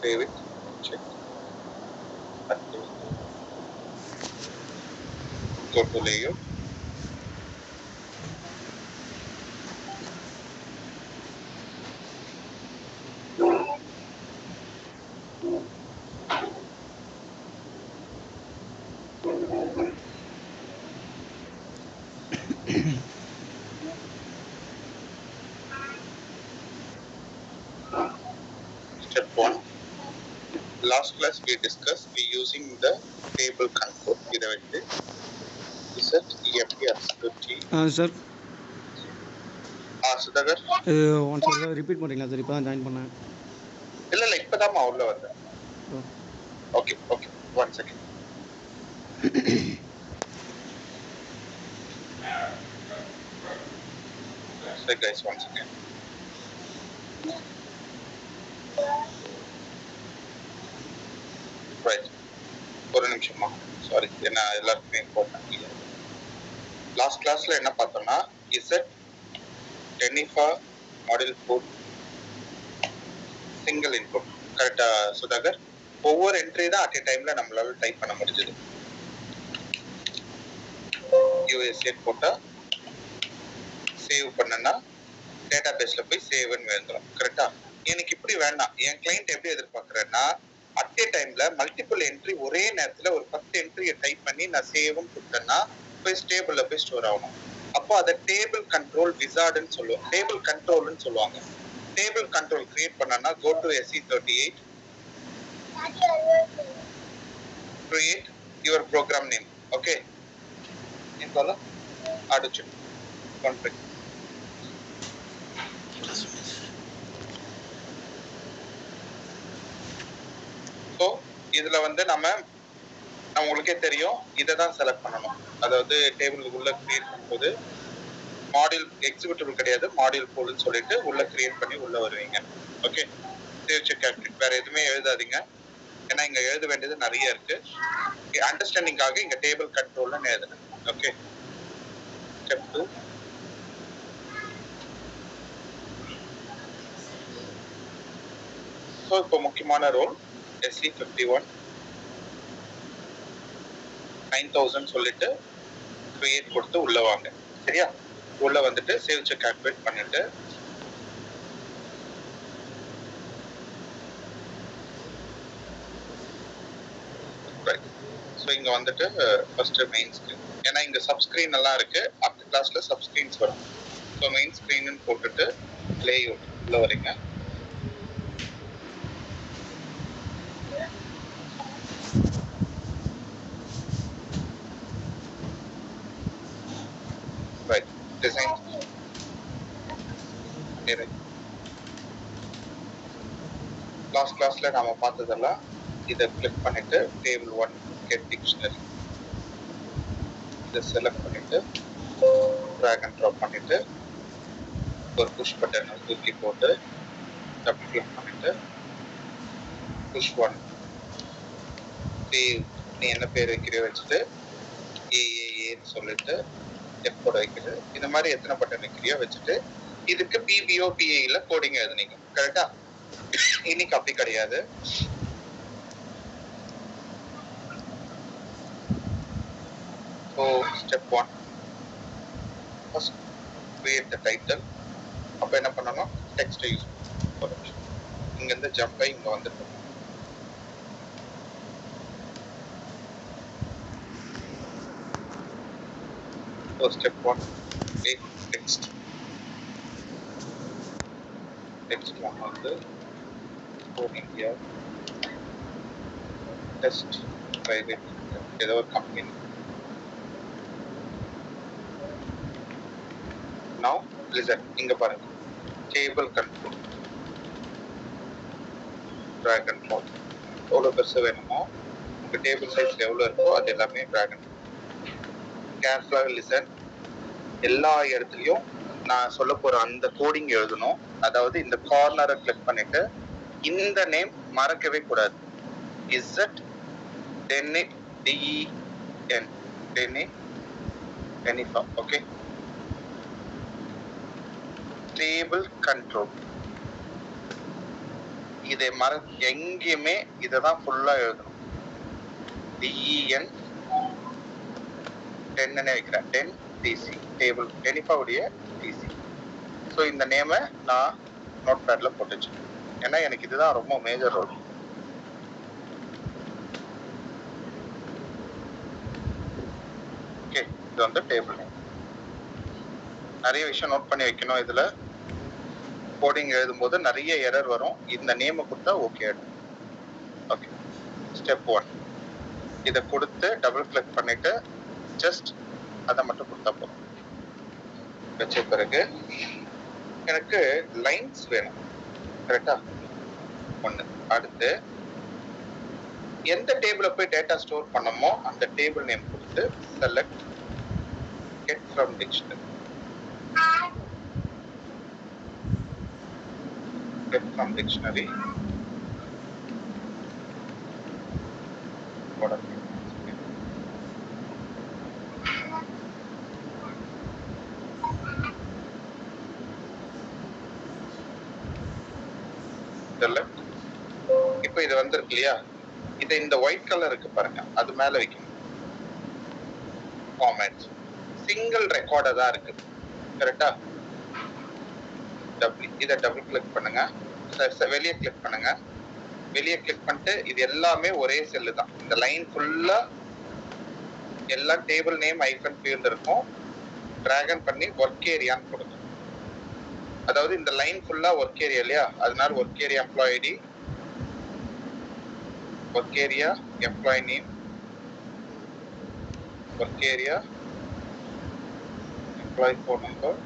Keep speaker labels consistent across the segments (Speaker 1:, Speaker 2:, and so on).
Speaker 1: save it, check, activate, go to layout. Step 1. Last class we discussed we using the table control. இதை வந்து set EFT
Speaker 2: sir
Speaker 1: Sudhakar
Speaker 2: one sir repeat பண்ணுறீங்களா sir? இப்போ தான் join பண்ணேன்.
Speaker 1: இல்லை இப்போதாம்மா உள்ள வந்தேன். Okay okay 1 second. So guys 1 second. Right. ஒரு நிமிஷமா சாரி, என்ன எல்லாருக்குமே இம்பார்ட்டன்ட். லாஸ்ட் கிளாஸ்ல என்ன பார்த்தோம்னா இசட் டெனிஃபா மாடல் கோட் சிங்கிள் இன்புட். கரெக்டா சுதாகர்? ஒவ்வொரு என்ட்ரி தான் அட் எ டைம்ல நம்மளால டைப் பண்ண முடிஞ்சது. யூஎஸ்ஏ போட்டா சேவ் பண்ணனா டேட்டா பேஸ்ல போய் சேவ்னு வந்துடும். கரெக்டா? எனக்கு இப்படி வேண்டாம். என் கிளைண்ட் எப்படி எதிர்பார்க்கறேன்னா அட் எ டைம்ல மல்டிபிள் என்ட்ரி ஒரே நேரத்துல ஒரு 10 என்ட்ரியை டைப் பண்ணி நான் சேவும் கொடுத்தேன்னா போய் டேபிள்ல போய் ஸ்டோர் ஆகணும். அப்போ அதை டேபிள் கண்ட்ரோல் விசார்டுன்னு சொல்லுவோம். டேபிள் கண்ட்ரோல்னு சொல்லுவாங்க. டேபிள் கண்ட்ரோல் கிரியேட் பண்ணனா go to SE38, create your program name. Okay, இந்தால அடிச்சு கான்ஃபிக். ஸோ இதுல வந்து நம்ம உங்களுக்கே தெரியும் இதை தான் செலக்ட் பண்ணணும். அதாவது டேபிளுக்கு உள்ள கிரியேட் பண்ணும்போது மாடியூல் எக்ஸிக்யூட்டிவ் கிடையாது, மாடியூல் போல்னு சொல்லிட்டு உள்ள கிரியேட் பண்ணி உள்ள வருவீங்க. ஓகே, சேவ் செக் கேப்டன் வேற எதுவுமே எழுதாதீங்க. ஏன்னா இங்க எழுத வேண்டியது நிறைய இருக்கு. அண்டர்ஸ்டாண்டிங்காக இங்க டேபிள் கண்ட்ரோல்னு எழுதுறேன். Okay, step 2. ஸோ இப்போ முக்கியமான ரோல் SE51 9000 சொல்லிட்டு கிரியேட் கொடுத்து உள்ள வாங்க. சரியா? உள்ள வந்துட்டு சேவ் செக் ஆக்டிவேட் பண்ணிட்டு ஸோ இங்க வந்துட்டு ஃபர்ஸ்ட் மெயின் ஸ்கிரீன். ஏன்னா இங்க சப்ஸ்கிரீன் எல்லாம் இருக்கு. அடுத்த கிளாஸ்ல சப்ஸ்கிரீன்ஸ் வரும். ஸோ மெயின் ஸ்கிரீன் போட்டுட்டு லேஅவுட் உள்ள வரீங்க. ரைட், டிசைன் லாஸ்ட் கிளாஸ்ல நாம பார்த்ததெல்லாம் இதை கிளிக் பண்ணிட்டு டேபிள் 1 கெட் டிக்ஷனரி இதை செலக்ட் பண்ணிட்டு ட்ராக் அண்ட் ட்ராப் பண்ணிட்டு ஒரு புஷ் பட்டனை தூக்கி போட்டு டபுள் கிளிக் பண்ணிட்டு புஷ் 1 நீ என்ன பேர் வைக்கிறியோ வச்சுட்டு ஏஏஏன்னு சொல்லிட்டு எப்போட வைக்கிறது. இந்த மாதிரி எத்தனை பட்டன் வைக்கிறியோ வச்சுட்டு இதுக்கு பிபிஓ பிஏல கோடிங் எழுதுனீங்க. கரெக்டா? இன்னைக்கு அப்படி கிடையாது. So step 1 first create the title. அப்போ என்ன பண்ணணும்? டெக்ஸ்ட்டை யூஸ் பண்ணணும். இங்கேருந்து ஜம்ப் ஆகி இங்கே வந்துட்டு step 1 make text 1 வந்து for India test private ஏதோ ஒரு கம்பெனி. now listen, இங்க பாருங்க table control drag and drop. எவ்வளவு பெருசு வேணுமோ உங்க டேபிள் சைஸ் எவ்வளவு இருக்கோ அது எல்லாமே drag and கேர்ஃபுல்லாக லிசன். எல்லா இடத்துலையும் நான் சொல்ல போற அந்த கோடிங் எழுதணும். அதாவது இந்த கார்னரை கிளிக் பண்ணிட்டு இந்த நேம் மறக்கவே கூடாது. இசட் டெனி டிஇஎன் டெனி டெனிஃபா. ஓகே, டேபிள் கண்ட்ரோல் இதை எங்கேயுமே இததான் ஃபுல்லா எழுதணும். DEN 10 வைக்கிறேன். 10 TC டேபிள் டெனிஃபாவுடைய TC. ஸோ இந்த நேமை நான் நோட் பேட்ல போட்டு வச்சுக்கேன். ஏன்னா எனக்கு இதுதான் ரொம்ப மேஜர் ரோல். ஓகே, இது வந்து டேபிள் நேம். நிறைய விஷயம் நோட் பண்ணி வைக்கணும். இதுல கோடிங் எழுதும்போது நிறைய எரர் வரும். இந்த நேமை கொடுத்தா ஓகே. ஓகே, ஸ்டெப் 1 இதை கொடுத்து டபுள் கிளிக் பண்ணிட்டு ஜஸ்ட் அதை மட்டும் கொடுத்தா போதும். வச்ச பிறகு எனக்கு லைன்ஸ் வேணும். கரெக்டா? ஒண்ணு. அடுத்து எந்த டேபிள போய் டேட்டா ஸ்டோர் பண்ணமோ அந்த டேபிள் நேம் கொடுத்து select get from dictionary. Get from dictionary. இப்போ இது வந்திருக்கு இல்லையா? இதை இந்த ஒயிட் கலர் இருக்கு பாருங்க, அது மேல வைக்கணும். ஃபார்மேட் சிங்கிள் ரெக்கார்டா தான் இருக்கு. கரெக்டா? இதை டபுள் கிளிக் பண்ணுங்க. வெளியே கிளிக் பண்ணுங்க. வெளியே கிளிக் பண்ணிட்டு இது எல்லாமே ஒரே செல்லு தான். இந்த லைன் ஃபுல்லா எல்லா டேபிள் நேம் ஐஃபன் ஃபீல்ட் இருக்கும். டிராகன் பண்ணி ஒர்க் ஏரியான்னு கொடுங்க. அதாவது இந்த லைன் ஃபுல்லா ஒர்க் ஏரியா இல்லையா, அதனால work area employee ID, work area employee name, work area employee phone number,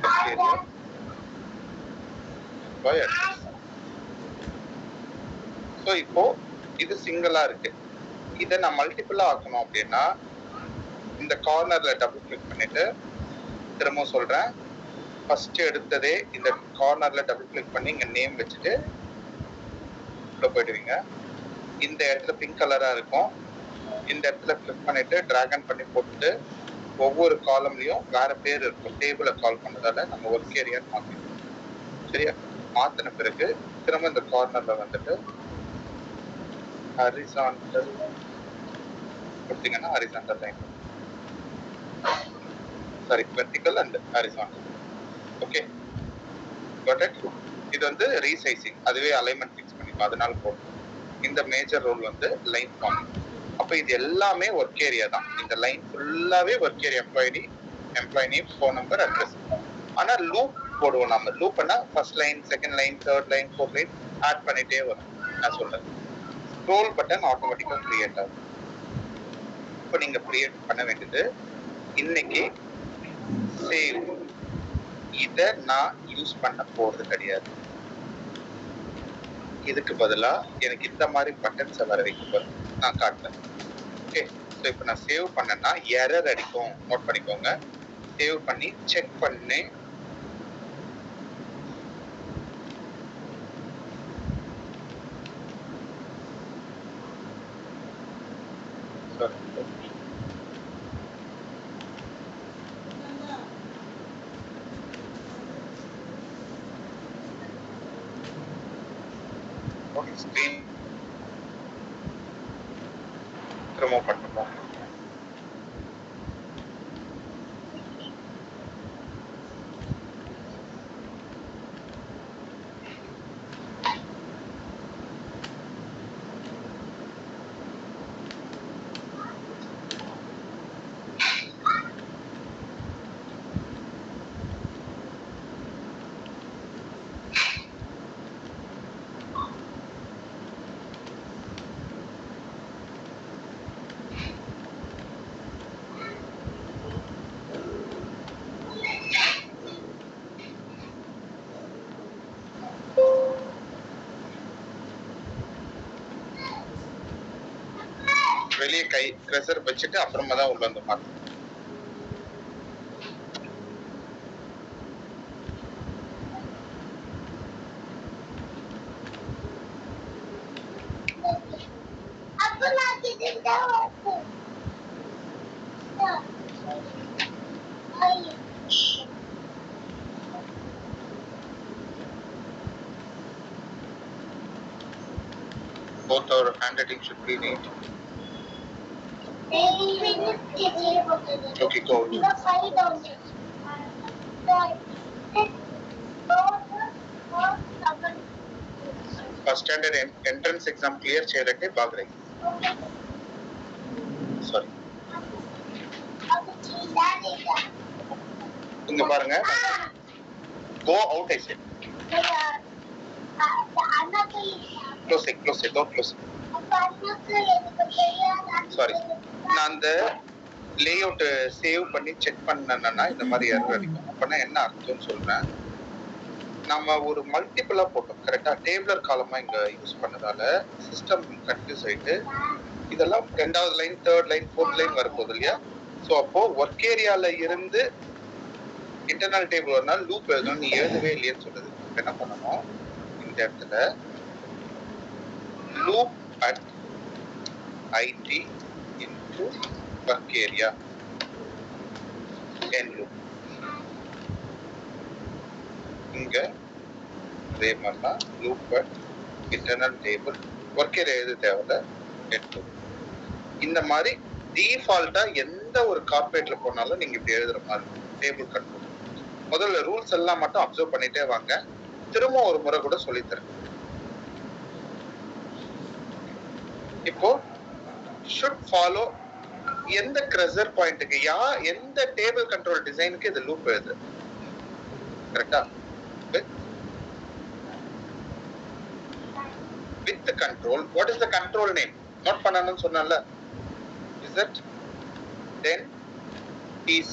Speaker 1: work area employee address. So இப்போ இது சிங்கிளா இருக்கு. இதை நான் மல்டிபிளா ஆக்கணும் அப்படின்னா இந்த கார்னர்ல டபுள் கிளிக் பண்ணிட்டு திரும்ப சொல்றேன். ஃபர்ஸ்ட் எடுத்ததே இந்த கார்னர்ல டபுள் கிளிக் பண்ணி இங்க நேம் வச்சுட்டு உள்ள போயிடுவீங்க. இந்த இடத்துல பிங்க் கலரா இருக்கும். இந்த இடத்துல கிளிக் பண்ணிட்டு டிராகன் பண்ணி போட்டுட்டு ஒவ்வொரு காலம்லயும் வேற பேர் இருக்கும். டேபிளை கால் பண்ணதால நம்ம ஒர்க் ஏரியான்னு மாத்திடுவோம். சரியா? மாத்தின பிறகு திரும்ப இந்த கார்னர்ல வந்துட்டு ஹரிசாண்டல் கொடுத்தீங்கன்னா horizontal line, sorry vertical and horizontal. Okay, got it. இது வந்து ரீசைசிங், அதுவே அலைன்மென்ட் ஃபிக்ஸ் பண்ணிக்கும், அதனால போடும். இந்த மேஜர் ரோல் வந்து லைன் ஃபார்ம். அப்ப இது எல்லாமே ஒர்க் ஏரியா தான். இந்த லைன் ஃபுல்லாவே work area, employee name, phone number, address. ஆனா லூப் போடுவோம் நம்ம. லூப்னா first line, second line, third line, fourth line add பண்ணிட்டே வரும். நான் சொல்றேன், ஸ்க்ரோல் பட்டன் ஆட்டோமேட்டிக்கா கிரியேட் ஆகும். இப்போ நீங்க கிரியேட் பண்ண வேண்டியது இன்னைக்கு சேவ். இதை நான் யூஸ் பண்ண போறது கிடையாது. இதுக்கு பதிலா எனக்கு இந்த மாதிரி பட்டன்ஸ் வர வைக்க நான் காட்டுறேன். ஓகே, ஸோ இப்போ நான் சேவ் பண்ணேன்னா எரர் அடிக்கும், நோட் பண்ணிக்கோங்க. சேவ் பண்ணி செக் பண்ணி ஸ்க்ரீன் ரிமூவ் பண்ணுவோம். வெளியே கை க்ரெசர் வச்சுட்டு அப்புறமா தான் உள்ள வந்து மாற்றணும். both our handwriting should be neat. Okay, go out. First standard entrance exam clear చేయరంటే బాగా సారీ இங்க பாருங்க go out I said close it don't close it sorry நான் அந்த லேஅவுட் சேவ் பண்ணி செக் பண்ணேன்னா இந்த மாதிரி எரர் அடிக்கும் அப்பனா என்ன அர்த்தம்னு சொல்றேன் நம்ம ஒரு மல்டிபிளா போட்டோம் கரெக்டா டேபிளர் காலமா இங்க யூஸ் பண்ணதால சிஸ்டம் கன்ஃபியூஸ் ஆயிட்டு இதெல்லாம் ரெண்டாவது line third line fourth line வரப்போகுது இல்லையா ஸோ அப்போ ஒர்க் ஏரியால இருந்து இன்டர்னல் டேபிள் ஒரு நாள் லூப் எழுதணும் நீ எழுதவே இல்லையேன்னு சொல்லுது என்ன பண்ணணும் இந்த இடத்துல loop at ID into work area என் லூப் இங்க அதே மாதிரிதான் loop at internal table work area எழுத தேவையில்ல என் இந்த மாதிரி டிஃபால்ட்டா எந்த ஒரு கார்பரேட்ல போனாலும் நீங்க இப்படி எழுதுற மாதிரி டேபிள் கண்ட்ரோல் முதல்ல ரூல்ஸ் எல்லாம் மட்டும் அப்சர்வ் பண்ணிட்டே வாங்க திரும்ப ஒரு முறை கூட சொல்லித்தரேன் இப்போ should follow எந்த க்ரஷர் பாயிண்ட்டுக்கு எந்த டேபிள் கண்ட்ரோல் டிசைனுக்கு இது லூப் எழுது கரெக்டா with the control what is the control name note பண்ணணும்னு சொன்னல is it then PC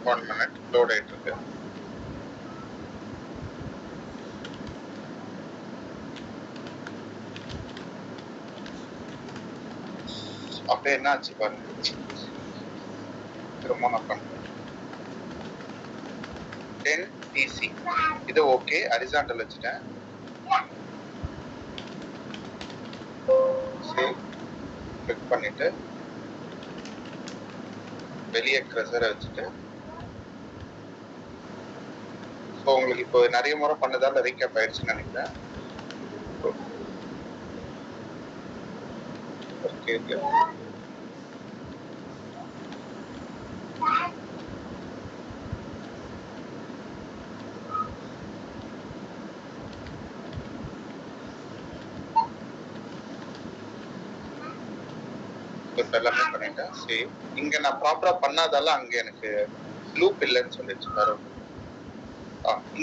Speaker 1: one minute load ஆயிட்டு இருக்கு அப்ப என்ன ஆச்சு பாருங்க திரும்ப நான் பண்றேன் 10 PC இது ஓகே ஹரிசாண்டல் வச்சுட்டேன் சேவ் கிளிக் பண்ணிட்டு வெளியே க்ரஷரை வச்சுட்டு ஸோ உங்களுக்கு இப்போ நிறைய முறை பண்ணதால ரீகேப் ஆயிடுச்சுன்னு நினைக்கிறேன் எல்லாமே பண்ணிட்டேன் சேவ் இங்க நான் ப்ராப்பரா பண்ணாதால அங்க எனக்கு லூப் இல்லைன்னு சொல்லிடுச்சு வரும்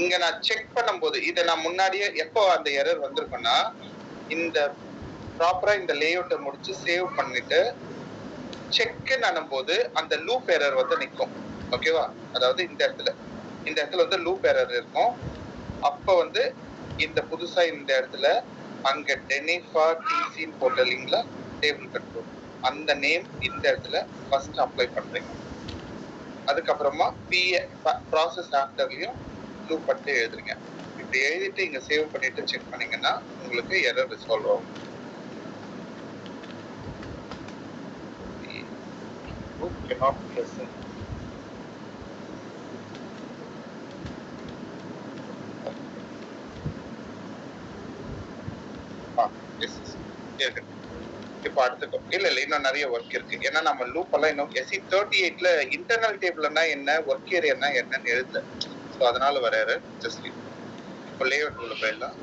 Speaker 1: இங்க நான் செக் பண்ணும்போது இதை நான் முன்னாடியே எப்போ அந்த எரர் வந்திருக்குன்னா இந்த ப்ராப்பரா இந்த லேஅவுட்டை முடிச்சு சேவ் பண்ணிட்டு செக்னு போது அந்த லூப் எரர் வந்து நிற்கும் ஓகேவா அதாவது இந்த இடத்துல வந்து லூப் எரர் இருக்கும் அப்ப வந்து இந்த புதுசா இந்த இடத்துல அங்க டெனிஃபா டிசின்னு போட்ட இல்லைங்களா டேபிள் கண்ட்ரோல் அந்த நேம் இந்த இடத்துல ஃபர்ஸ்ட் அப்ளை பண்றீங்க அதுக்கப்புறமா ப்ராசஸ் ஆஃப்டர்லயும் லூப் பண்ணிட்டு எழுதுறீங்க இப்படி எழுதிட்டு இங்க சேவ் பண்ணிட்டு செக் பண்ணீங்கன்னா உங்களுக்கு எரர் ரிசால்வ் ஆகும் loop cannot listen இப்ப அடுத்து இல்ல இன்னும் நிறைய ஒர்க் இருக்கு ஏன்னா நம்ம லூப் எல்லாம் இன்னும் SE38ல இன்டர்னல் டேபிள்னா என்ன ஒர்க் ஏரியானா என்னன்னு எழுதல ஸோ அதனால வர ஜஸ்ட் இப்போ லேஅவுட் உள்ள போயிடலாம்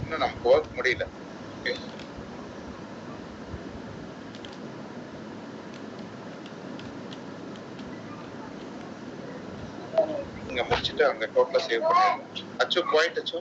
Speaker 1: இன்னும் நமக்கு ஒர்க் முடியல ஓகே இங்க முடிச்சிட்டு அங்க டோட்டலா சேவ் பண்ணிடலாம். அச்சு குவைட் அச்சு.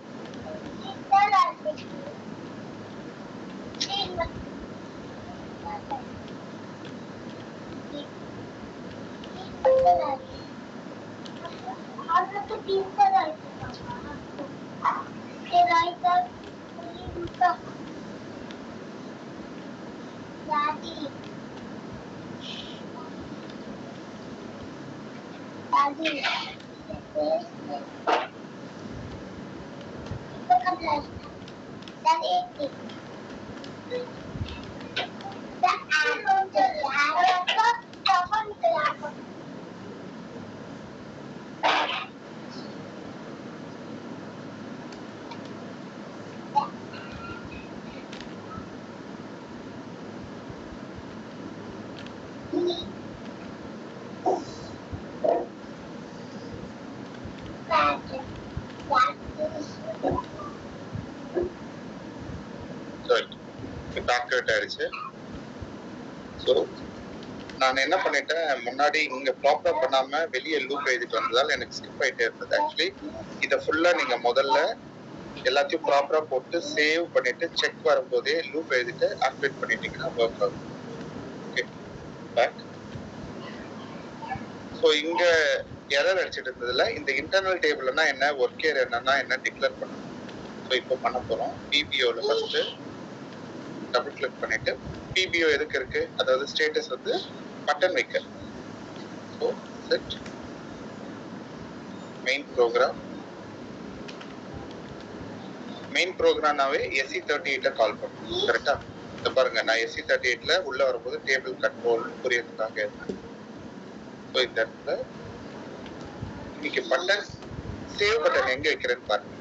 Speaker 1: ஆக்டிவேட் ஆயிடுச்சு. ஸோ நான் என்ன பண்ணிட்டேன், முன்னாடி இங்க ப்ராப்பரா பண்ணாம வெளியே லூப் எழுதிட்டு வந்ததால எனக்கு ஸ்கிப் ஆயிட்டே இருந்தது. ஆக்சுவலி இதை ஃபுல்லா நீங்க முதல்ல எல்லாத்தையும் ப்ராப்பரா போட்டு சேவ் பண்ணிட்டு செக் வரும்போதே லூப் எழுதிட்டு ஆக்டிவேட் பண்ணிட்டீங்கன்னா ஒர்க் ஆகும். Okay, back. ஸோ இங்க எரர் அடிச்சிட்டு இருந்ததுல இந்த இன்டர்னல் டேபிள்னா என்ன, ஒர்க் ஏர் என்னன்னா என்ன டிக்ளேர் பண்ணணும். ஸோ இப்போ பண்ண போறோம். பிபிஓல ஃபர்ஸ்ட் டபுள் கிளிக் பண்ணிட்டு பிபிஓ எதுக்கு இருக்கு, அதாவது ஸ்டேட்டஸ் வந்து பட்டன் வைக்க. So set main program. Main ப்ரோக்ராம்னாவே SE38 கால் பண்ணும். கரெக்டா? இதை பாருங்க, நான் SE38 உள்ள வரும்போது டேபிள் கண்ட்ரோல் புரியறதுக்காக இருந்தேன். ஸோ இந்த இடத்துல இன்னைக்கு பட்டன் சேவ் பட்டன் எங்க வைக்கிறேன்னு பாருங்க.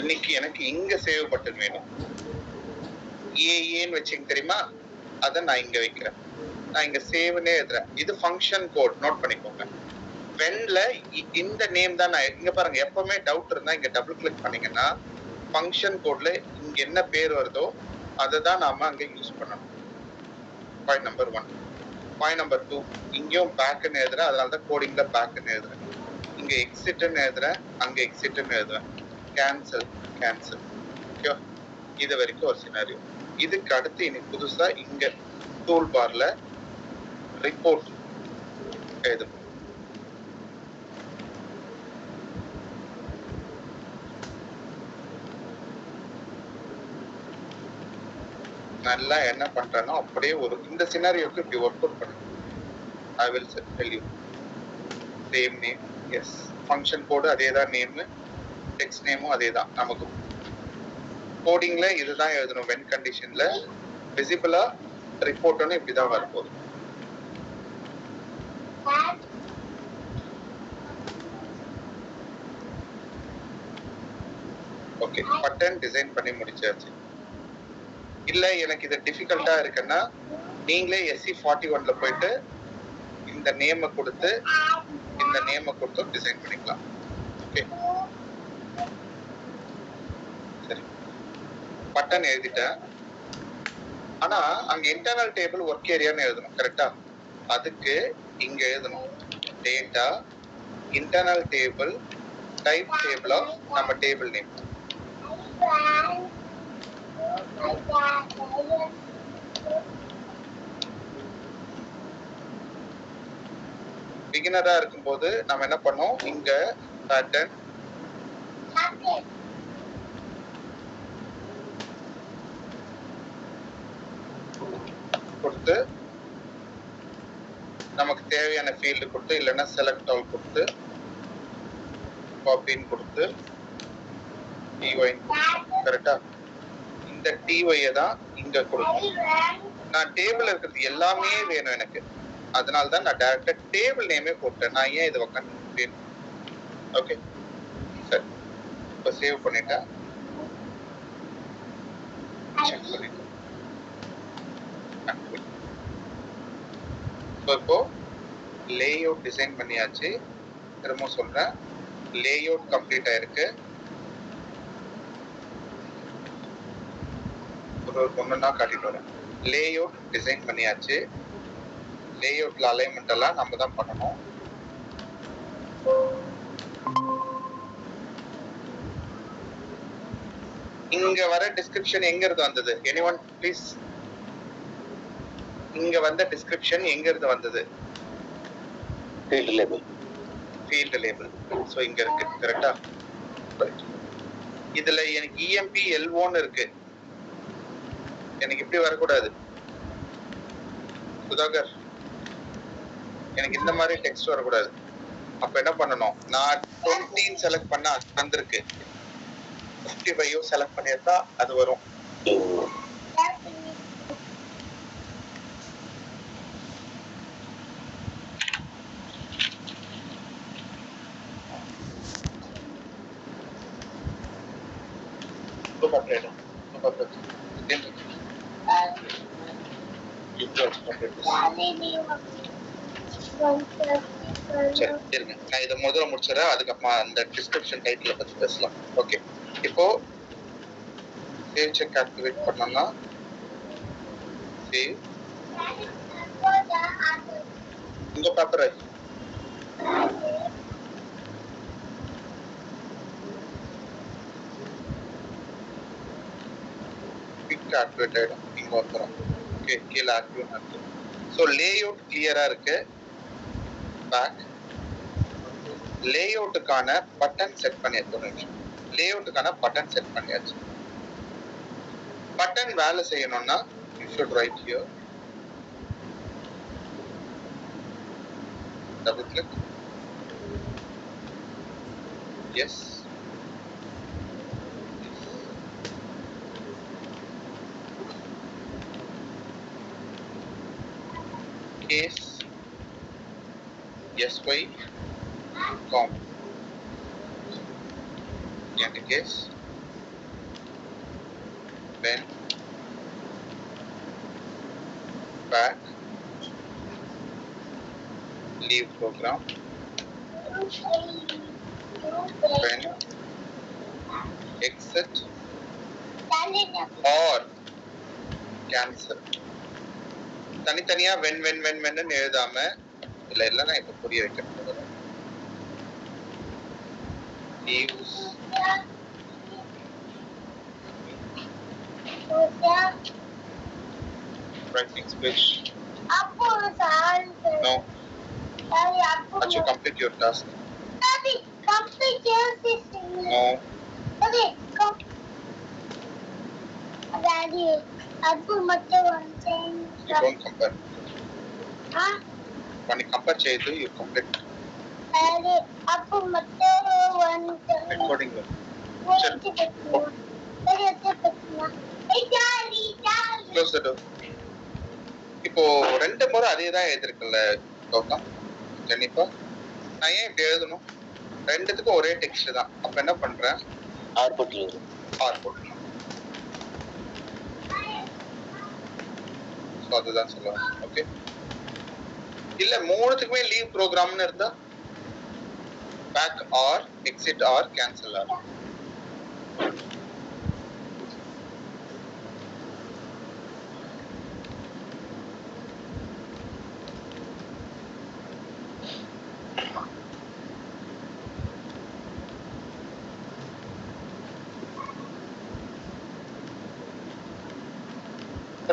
Speaker 1: இன்னைக்கு எனக்கு இங்க சேவ் பட்டன் வேணும். ஏன்னு வச்சுங்க தெரியுமா, அதை நான் இங்க வைக்கிறேன். நான் இங்க சேவ்னே எழுதுறேன். இது ஃபங்க்ஷன் கோட், நோட் பண்ணிக்கோங்க. வென்ல இந்த நேம் தான் நான் இங்க பாருங்க. எப்பவுமே டவுட் இருந்தா இங்க டபுள் கிளிக் பண்ணீங்கன்னா ஃபங்க்ஷன் கோட்ல இங்க என்ன பேர் வருதோ அதை தான் நாம அங்க யூஸ் பண்ணணும். Point number 1. பாயிண்ட் நம்பர் 2, இங்கேயும் பேக்னு எழுதுறேன், அதனால தான் கோடிங்ல பேக்னு எழுதுறேன். இங்க எக்ஸிட்னு எழுதுறேன், அங்க எக்ஸிட்னு எழுதுறேன். Cancel cancel. ஓகே, இது வரைக்கும் ஒரு சினாரியோ. இதுக்கு அடுத்து இன்னைக்கு புதுசா இங்க டூல் பார்ல ரிப்போர்ட் எழுதணும். நல்லா என்ன பண்றேனோ அப்படியே ஒரு இந்த சினாரியோக்கு இப்படி ஒர்க் அவுட் பண்ணுங்க. I will tell you. Same name, yes. Function code அதே தான் நேம், டெக்ஸ்ட் நேமும் அதே தான். நமக்கு கோடிங்ல இதுதான் எழுதணும். வென் கண்டிஷன்ல விசிபிளா ரிப்போர்ட்னு இப்படி தான் வரப்போகுது. ஓகே, பட்டன் டிசைன் பண்ணி முடிச்சாச்சு. இல்ல எனக்கு இது டிஃபிகல்ட்டா இருக்குன்னா நீங்களே SE41ல போயிட்டு இந்த நேமை கொடுத்து இந்த நேமை கொடுத்து டிசைன் பண்ணிக்கலாம். ஓகே, சரி, பட்டன் எழுதிட்டேன். ஆனா அங்க இன்டர்னல் டேபிள் ஒர்க் ஏரியான்னு எழுதணும். கரெக்டா? அதுக்கு இங்க எழுதணும் data internal table type table of நம்ம டேபிள் நேம். பிகினரா இருக்கும்போது நம்ம என்ன பண்ணோம், இங்க பேட்டர்ன் கொடுத்து நமக்கு தேவையான ஃபீல்டு கொடுத்து, இல்லைன்னா செலக்ட் ஆல் கொடுத்து, காப்பின்னு கொடுத்து, டிஒய். கரெக்டா? இந்த டிஒய் தான் இங்க கொடுக்கும். நான் டேபிள் இருக்கிறது எல்லாமே வேணும் எனக்கு, அதனால தான் நான் டைரக்டா டேபிள் நேமே போட்டேன். நான் ஏன் இதை உட்காந்து. ஓகே, சரி, இப்போ சேவ் பண்ணிட்டேன். செக் பண்ணிட்டேன். இப்போ லேஅவுட் டிசைன் பண்ணியாச்சு. திரும்ப சொல்றேன், லேஅவுட் கம்ப்ளீட் ஆயிருக்கு. ஒன்னொன்னா காட்டிட்டு வரேன். லேஅவுட் டிசைன் பண்ணியாச்சு. லேஅவுட்ல அலைன்மெண்ட் எல்லாம் நம்ம தான் பண்ணணும். இங்க வர டிஸ்கிரிப்ஷன் எங்க இருந்து வந்தது? Anyone please. இங்க வந்த டிஸ்கிரிப்ஷன் எங்க இருந்து வந்தது?
Speaker 3: Field label.
Speaker 1: Field label. So இங்க இருக்கு. கரெக்ட்டா? இதுல எனக்கு EMP L1 இருக்கு. எனக்கு இப்படி வரக்கூடாது. சுதாகர், எனக்கு இந்த மாதிரி டெக்ஸ்ட் வரக்கூடாது. அப்ப என்ன பண்ணணும்? நான் 20 செலக்ட் பண்ண அது வந்திருக்கு. 55 செலக்ட் பண்ணிருந்தா அது வரும். சரி, இருங்க. நான் இதை முதல்ல முடிச்சிடறேன். அதுக்கப்புறமா அந்த டிஸ்கிரிப்ஷன் டைட்டில் பத்தி பேசலாம். ஓகே, இப்போ சேவ் செக் ஆக்டிவேட் பண்ணோம்னா சேவ் உங்க பேப்பர் குயிக் ஆக்டிவேட் ஆயிடும். இங்க வந்துடும். ஓகே, கீழே ஆக்டிவேட் ஆகுது. ஸோ லேஅவுட் கிளியரா இருக்கு. பேக் லேஅவுட்டுக்கான பட்டன் செட் பண்ணியாச்சு. லேஅவுட்டுக்கான பட்டன் செட் பண்ணியாச்சு. பட்டன் வேலை செய்யணும்னா you should write here, double click, yes, case sy com and case when back leave program when exit or cancel. தனித்தனியா when எழுதாம இல்ல நான் இப்ப புரிய வைக்கிறேன். leaves writing speech. No. Achu, complete your task. No. You don't compare. When you compare cheyidu, you complete. Recording. Close the door. இப்போ ரெண்டு முறை அதே தான் எழுதிருக்குல்ல கௌதம், ஜெனிஃபா. நான் ஏன் இப்படி எழுதணும்? ரெண்டுத்துக்கும் ஒரே டெக்ஸ்ட் தான். அப்ப என்ன பண்றேன்?
Speaker 3: ஆர் போட்டு
Speaker 1: அதுதான் சொல்லுவாங்க. ஓகே, இல்ல மூணுத்துக்குமே லீவ் ப்ரோக்ராம்னு இருந்தா back or exit or cancel or.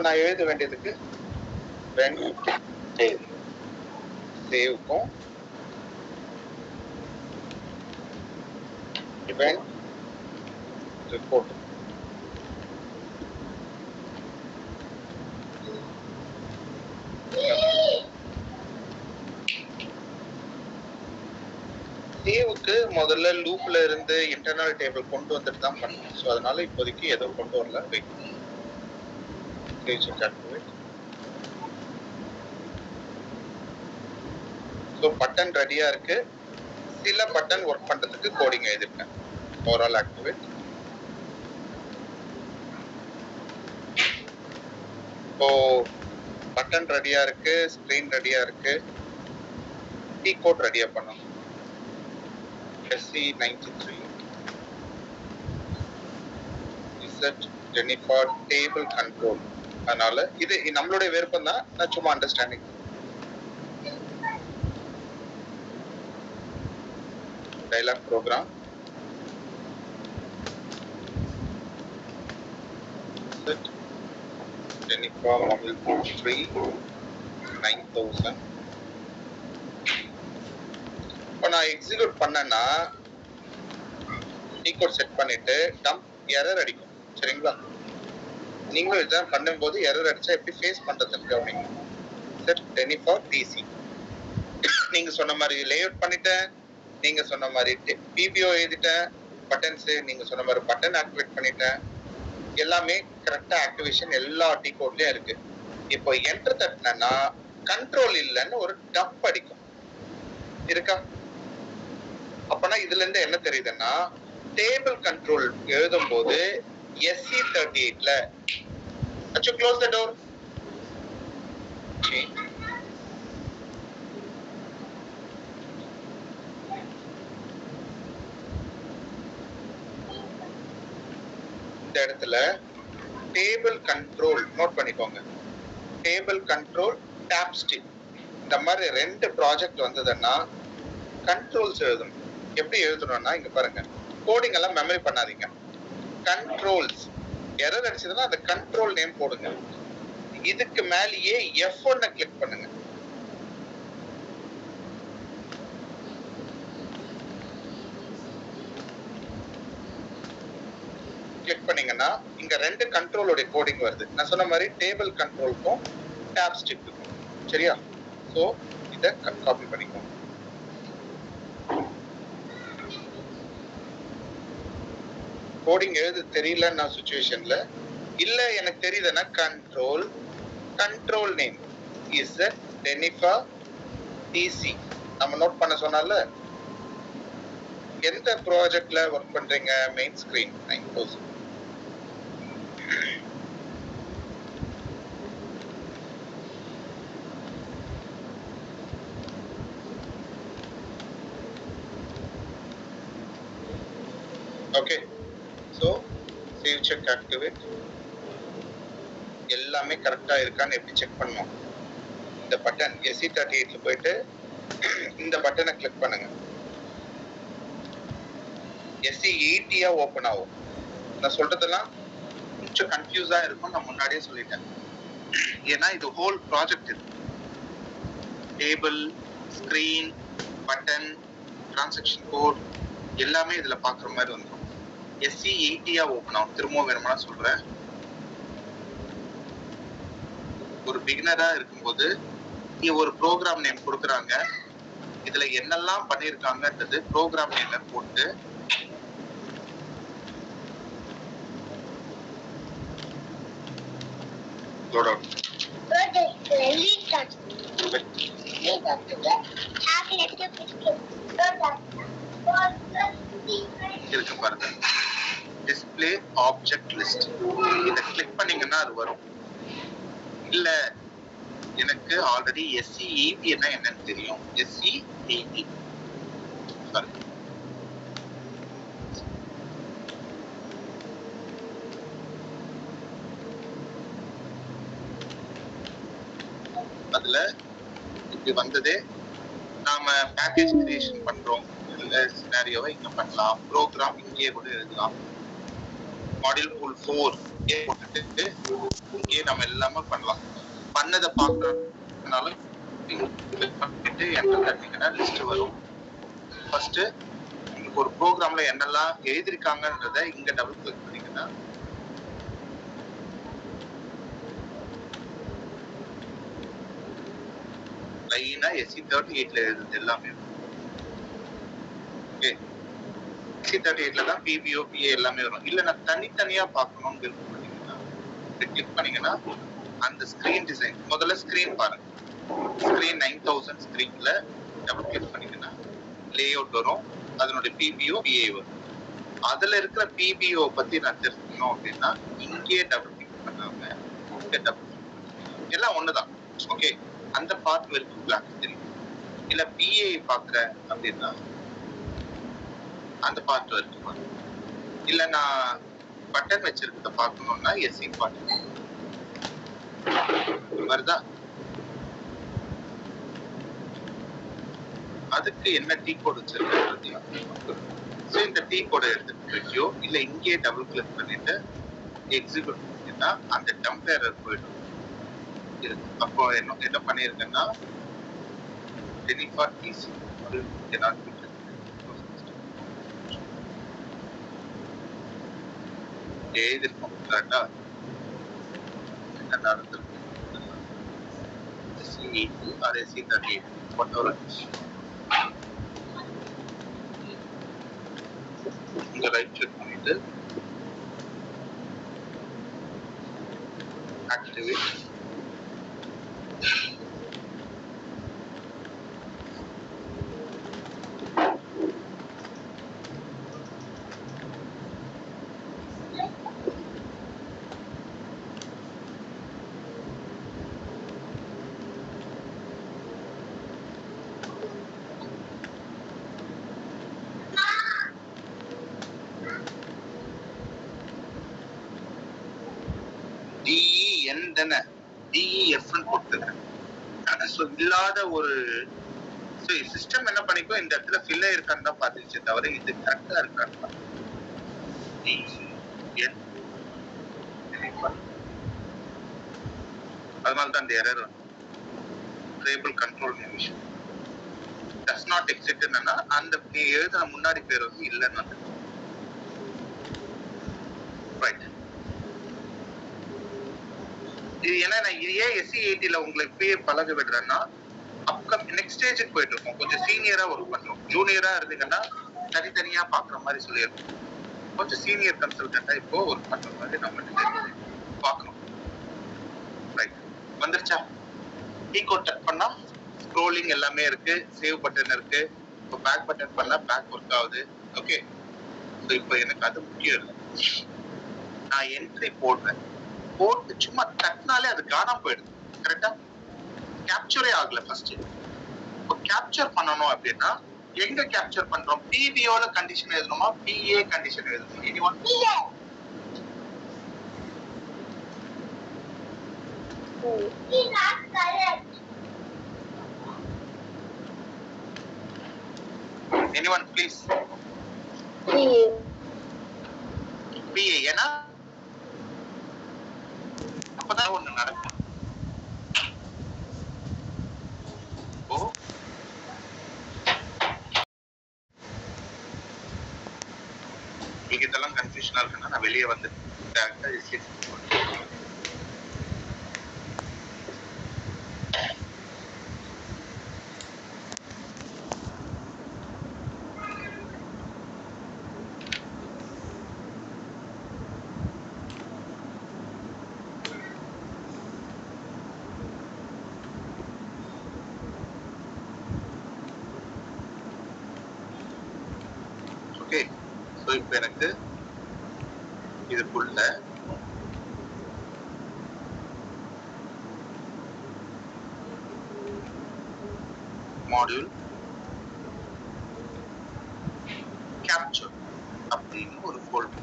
Speaker 1: நான் எழுத வேண்டியதுக்கு சேவ்க்கும் event report. சேவுக்கு முதல்ல லூப்ல இருந்து இன்டர்னல் டேபிள் கொண்டு வந்துட்டு தான் பண்ணணும். ஸோ அதனால இப்போதைக்கு எதுவும் கொண்டு வரல. வெயிட். ஸோ பட்டன் ரெடியா இருக்கு. சில பட்டன் ஒர்க் பண்றதுக்கு கோடிங் எழுதிருக்கேன். Overall activate. இப்போ பட்டன் ரெடியா இருக்கு, ஸ்கிரீன் ரெடியா இருக்கு, டீ கோட் ரெடியா பண்ணணும். SC93 Z Jennifer table control. அதனால இது நம்மளுடைய விருப்பம் தான், நான் சும்மா understanding. Dialog program Jennifer mobile 3 9000. இப்போ நான் எக்ஸிக்யூட் பண்ணேன்னா டீ கோட் செட் பண்ணிட்டு டம்ப் எரர் அடிக்கும். சரிங்களா? நீங்களும் இதான் பண்ணும்போது எரர் அடிச்சா எப்படி ஃபேஸ் பண்றதுக்கு அப்படிங்க. Set Jennifer DC. நீங்க சொன்ன மாதிரி லேஅவுட் பண்ணிட்டேன், நீங்க சொன்ன மாதிரி பிபிஓ எழுதிட்டேன், பட்டன்ஸ் நீங்க சொன்ன மாதிரி பட்டன் ஆக்டிவேட் பண்ணிட்டேன். எல்லாமே கரெக்டா ஆக்டிவேஷன் எல்லா டீ கோட்லயும் இருக்கு. இப்போ என்டர் தட்டினா கண்ட்ரோல் இல்லைன்னு ஒரு டப் அடிக்கும். இருக்கா? அப்பனா இதுல இருந்து என்ன தெரியுதுன்னா, டேபிள் கண்ட்ரோல் எழுதும் போது SC38ல அச்சு க்ளோஸ் த டோர். இந்த இடத்துல டேபிள் கண்ட்ரோல் நோட் பண்ணிக்கோங்க. டேபிள் கண்ட்ரோல் டேப் ஸ்டிக் இந்த மாதிரி 2 ப்ராஜெக்ட் வந்ததுன்னா கண்ட்ரோல்ஸ் எழுதணும். எப்படி எழுதணும்னா இங்க பாருங்க, கோடிங் எல்லாம் மெமரி பண்ணாதீங்க. கண்ட்ரோல்ஸ் எரர் அடிச்சதுன்னா அந்த கண்ட்ரோல் நேம் போடுங்க. இதுக்கு மேலேயே F1 கிளிக் பண்ணுங்க. கிளிக் பண்ணீங்கன்னா இங்க 2 கண்ட்ரோலோட கோடிங் வருது. நான் சொன்ன மாதிரி டேபிள் கண்ட்ரோலுக்கும் டேப் ஸ்டிக்குக்கும். சரியா? சோ இத காப்பி பண்ணிக்கோங்க. கோடிங் எழுத தெரியலன்னா சிச்சுவேஷன்ல இல்ல எனக்கு தெரியுதுன்னா control name is Jennifer DC நம்ம நோட் பண்ண சொன்னால. எந்த ப்ராஜெக்ட்ல ஒர்க் பண்றீங்க? Main screen 9000. Okay, so save check activate. எல்லாமே கரெக்டா இருக்கான்னு எப்படி செக் பண்ணணும்? இந்த பட்டன் SC38ல போயிட்டு இந்த பட்டனை கிளிக் பண்ணுங்க. SC80 ஓபன் ஆகும். நான் சொல்றதெல்லாம் கொஞ்சம் கன்ஃபியூஸா இருக்கும், நான் முன்னாடியே சொல்லிட்டேன். ஏன்னா இது ஹோல் ப்ராஜெக்ட் இருக்கு. Table, screen, button, transaction code எல்லாமே இதுல பாக்குற மாதிரி வந்துடும். SC80 ஓபன் ஆகும். திரும்பவும் வேணுமா சொல்றேன். ஒரு பிகினரா இருக்கும்போது ஒரு ப்ரோக்ராம் நேம் கொடுக்குறாங்க. இதுல என்னெல்லாம் பண்ணிருக்காங்கன்றது ப்ரோக்ராம் நேம்ல போட்டு இருக்கு பாருங்க, டிஸ்ப்ளே ஆப்ஜெக்ட் லிஸ்ட். இதை கிளிக் பண்ணீங்கன்னா அது வரும். இல்ல எனக்கு ஆல்ரெடி SC80 என்னன்னு தெரியும். SC80 அதுல இப்படி வந்ததே. நாம பேக்கேஜ் கிரியேஷன் பண்றோம், இல்ல சினாரியோவை இங்க பண்ணலாம், ப்ரோக்ராம் இங்கே கூட எழுதலாம். மாடியூல் பூல் 4 போட்டுட்டு இங்கே நம்ம எல்லாமே பண்ணலாம். பண்ணதை பார்க்கறதுனால என்டர் தட்டிங்கன்னா லிஸ்ட் வரும். ஃபர்ஸ்ட் உங்களுக்கு ஒரு ப்ரோக்ராம்ல என்னெல்லாம் எழுதிருக்காங்கன்றத இங்க டபுள் கிளிக் பண்ணீங்கன்னா லைனா SC38ல எழுதுது எல்லாமே. ஓகே, SC38ல தான் PBO, PA எல்லாமே வரும். இல்ல நான் தனித்தனியா பார்க்கணும்னு விருப்பப்பட்டீங்கன்னா கிளிக் பண்ணீங்கன்னா அந்த ஸ்கிரீன் டிசைன், முதல்ல ஸ்கிரீன் பாருங்க. ஸ்கிரீன் 9000 ஸ்கிரீன்ல டபுள் கிளிக் பண்ணீங்கன்னா லேஅவுட் வரும். அதனுடைய PBO, PA வரும். அதுல இருக்கிற PBO பத்தி நான் தெரிஞ்சுக்கணும் அப்படின்னா இங்கே டபுள் கிளிக் பண்ணாம இங்க டபுள் கிளிக். எல்லாம் ஒண்ணுதான். ஓகே, அந்த பார்ட் வரைக்கும் பிளாக் தெரியும். இல்ல பிஏ பாக்குற அப்படின்னா அந்த பார்ட் வரைக்கும் வரும். இல்ல நான் பட்டன் வச்சிருக்கிறத பார்க்கணும்னா எஸ்சி பார்ட் வருதா. அதுக்கு என்ன டீ கோட் வச்சிருக்கேன். ஸோ இந்த டீ கோடை எடுத்துட்டு போய்க்கோ, இல்ல இங்கே டபுள் கிளிக் பண்ணிட்டு எக்ஸிக்யூட் பண்ணிட்டா அந்த டம்ப் எரர் போயிடும். அப்போ என்ன பண்ணிருக்கேன்னா டெலிஃபார் டிசி எழுதிருக்கோம். கரெக்டா என்ன நடந்திருக்கு C8 or C38 whatever இங்க ரைட் கிளிக் பண்ணிட்டு ஆக்டிவேட் DEN தானே DEF போட்டுருக்கேன். ஸோ இல்லாத ஒரு சிஸ்டம் என்ன பண்ணிக்கோ இந்த இடத்துல ஃபில் ஆயிருக்கான்னு தான் பார்த்துச்சு தவிர இது கரெக்டா இருக்கான்னு DEN அதனால தான் அந்த எரர் வந்து டேபிள் கண்ட்ரோல் நிமிஷம் டஸ் நாட் எக்ஸிட் என்னன்னா அந்த நீ எழுதுன முன்னாடி பேர் வந்து இல்லைன்னு வந்து ரைட். இது ஏன்னா நான் ஏன் SC80 உங்களுக்கு இப்பயே பழக விடுறேன்னா நெக்ஸ்ட் ஸ்டேஜுக்கு போயிட்டு இருக்கோம். கொஞ்சம் சீனியரா ஒர்க் பண்றோம். ஜூனியரா இருந்தீங்கன்னா தனித்தனியா பாக்குற மாதிரி சொல்லியிருக்கோம். கொஞ்சம் சீனியர் கன்சல்டன்டா இப்போ ஒர்க் பண்ற மாதிரி நம்ம பாக்கணும். ரைட் வந்துருச்சா? டீ கோட் டச் பண்ணா ஸ்க்ரோலிங் எல்லாமே இருக்கு, சேவ் பட்டன் இருக்கு. இப்போ பேக் பட்டன் பண்ணா பேக் ஒர்க் ஆகுது. ஓகே, ஸோ இப்போ எனக்கு அது முக்கியம் இல்லை. நான் என்ட்ரி போடுறேன், போட்டு சும்மா தட்டினாலே அது காணாம போயிடுது. கரெக்டா கேப்சரே ஆகல. ஃபர்ஸ்ட் இப்போ கேப்சர் பண்ணணும் அப்படின்னா எங்க கேப்சர் பண்றோம்? பிபிஓல கண்டிஷன் எழுதணுமா, பிஏ கண்டிஷன் எழுதணுமா? anyone anyone please பிஏ ஏன்னா அப்பதான் ஒண்ணு நடக்கும். உங்களுக்கு இதெல்லாம் கன்ஃபியூஷனா இருக்குன்னா நான் வெளியே வந்து டேரக்டா ரிசீவ் பண்ணுவேன். ஓகே, ஸோ இப்போ எனக்கு இதுக்குள்ள மாடியூல் கேப்சர் அப்படின்னு ஒரு ஃபோல்டர்.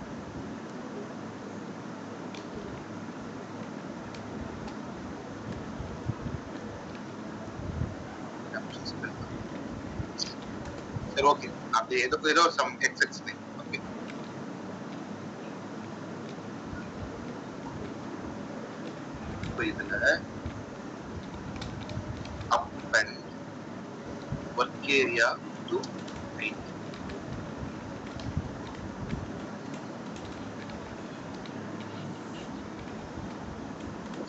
Speaker 1: சரி ஓகே, அப்படி ஏதோ சம் எக்ஸெக்ஸ் நேம். ஓகே, இப்போ இதுல append work area to main.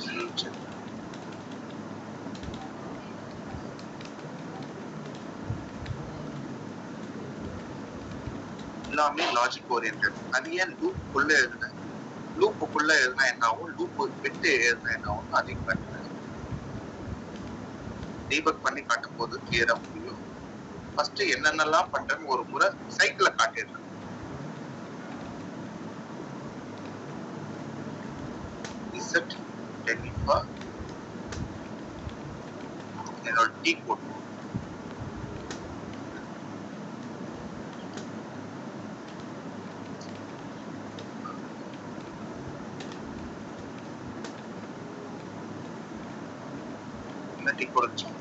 Speaker 1: Future எல்லாமே லாஜிக் ஓரியன்டட். அது ஏன் லூப்புக்குள்ள எழுதுனேன்? லூப்புக்குள்ள எழுதுனா என்ன ஆகும், லூப் விட்டு எழுதுனா என்ன ஆகும், அதையும் காட்டுறேன். டீபக் பண்ணி காட்டும் போது கிளியரா முடியும். ஃபர்ஸ்ட் என்னென்னலாம் பண்றேன்னு ஒரு முறை சைக்கிள காட்டிடுறேன். இசட் டெலிஃபா என்னோட டீ கோட் டீ கோட் வச்சோம்.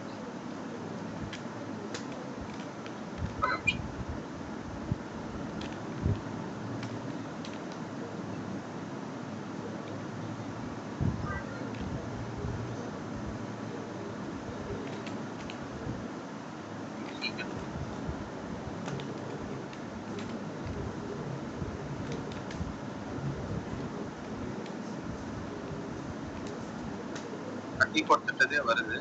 Speaker 1: டீ கோட் தட்டதே வருது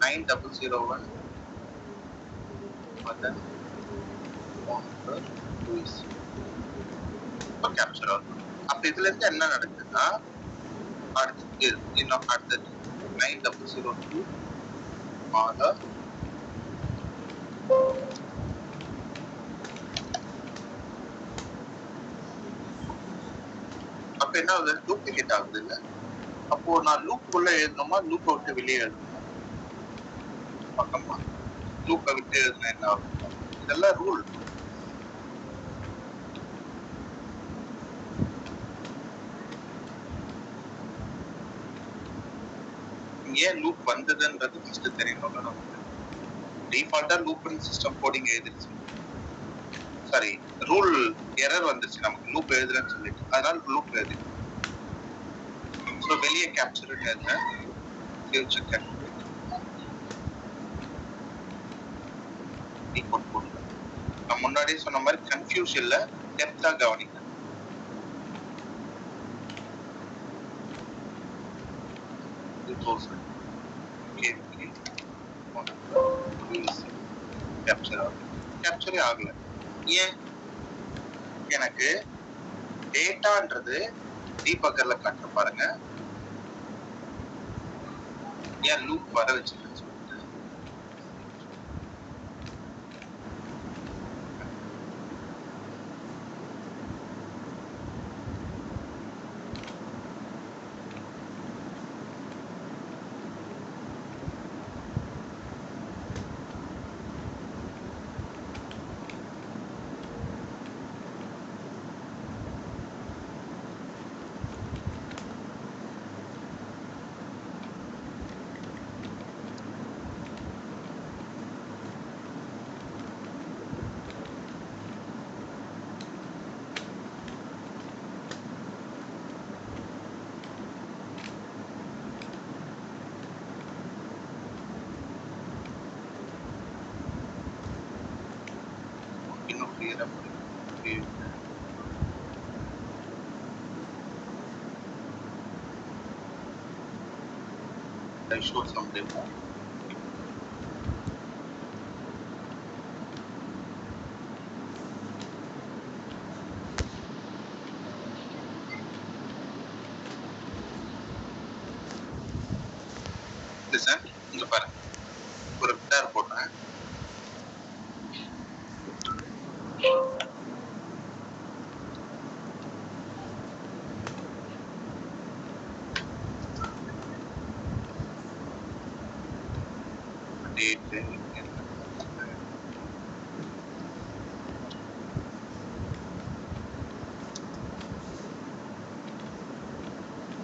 Speaker 1: 9001 then கேப்சர் ஆகும். அப்ப இதுல இருந்து என்ன நடக்குதுன்னா அடுத்து இன்னும் அடுத்தது 9002 மாதா அப்ப என்ன ஆகுது டூப்ளிகேட் ஆகுது இல்ல. அப்போ நான் லூப் உள்ள எழுதணுமா லூப்பை விட்டு வெளியே எழுதணுமா பக்கமா லூப்பை விட்டு எழுதுனா என்ன ஆகும்? இதெல்லாம் ரூல். ஏன் லூப் வந்ததுன்றது ஃபர்ஸ்ட் தெரியணும்ல நமக்கு. டிஃபால்ட்டா லூப்னு சிஸ்டம் கோடிங் எழுதிருச்சு. சாரி ரூல் எரர் வந்துச்சு நமக்கு லூப் எழுதுறேன்னு சொல்லிட்டு. அதனால லூப் எழுதி ஸோ வெளியே கேப்சர் எழுதுறேன். ஃபியூச்சர் கேப்சர் டீகோட் போடுறேன். நான் முன்னாடியே சொன்ன மாதிரி கன்ஃபியூஸ் இல்ல, டெப்தா கவனிங்க. கேப்சரே ஆகல. ஏன்? எனக்கு டேட்டான்றது டீபக்கர்ல காட்ட பாருங்க. ஏன் லூப் வர வச்சிருக்கேன்னு சொல்லிட்டு இன்னும் கிளியரா புரியும். I show some demo. Listen, இங்க பாருங்க. ஒரு பேர் போடுறேன்.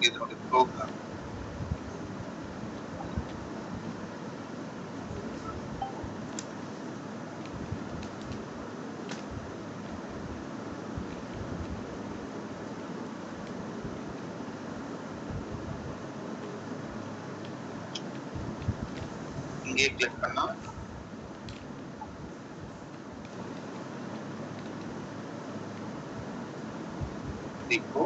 Speaker 1: இதோட ப்ரோக்ராம் இங்கே கிளிக் பண்ணா இப்போ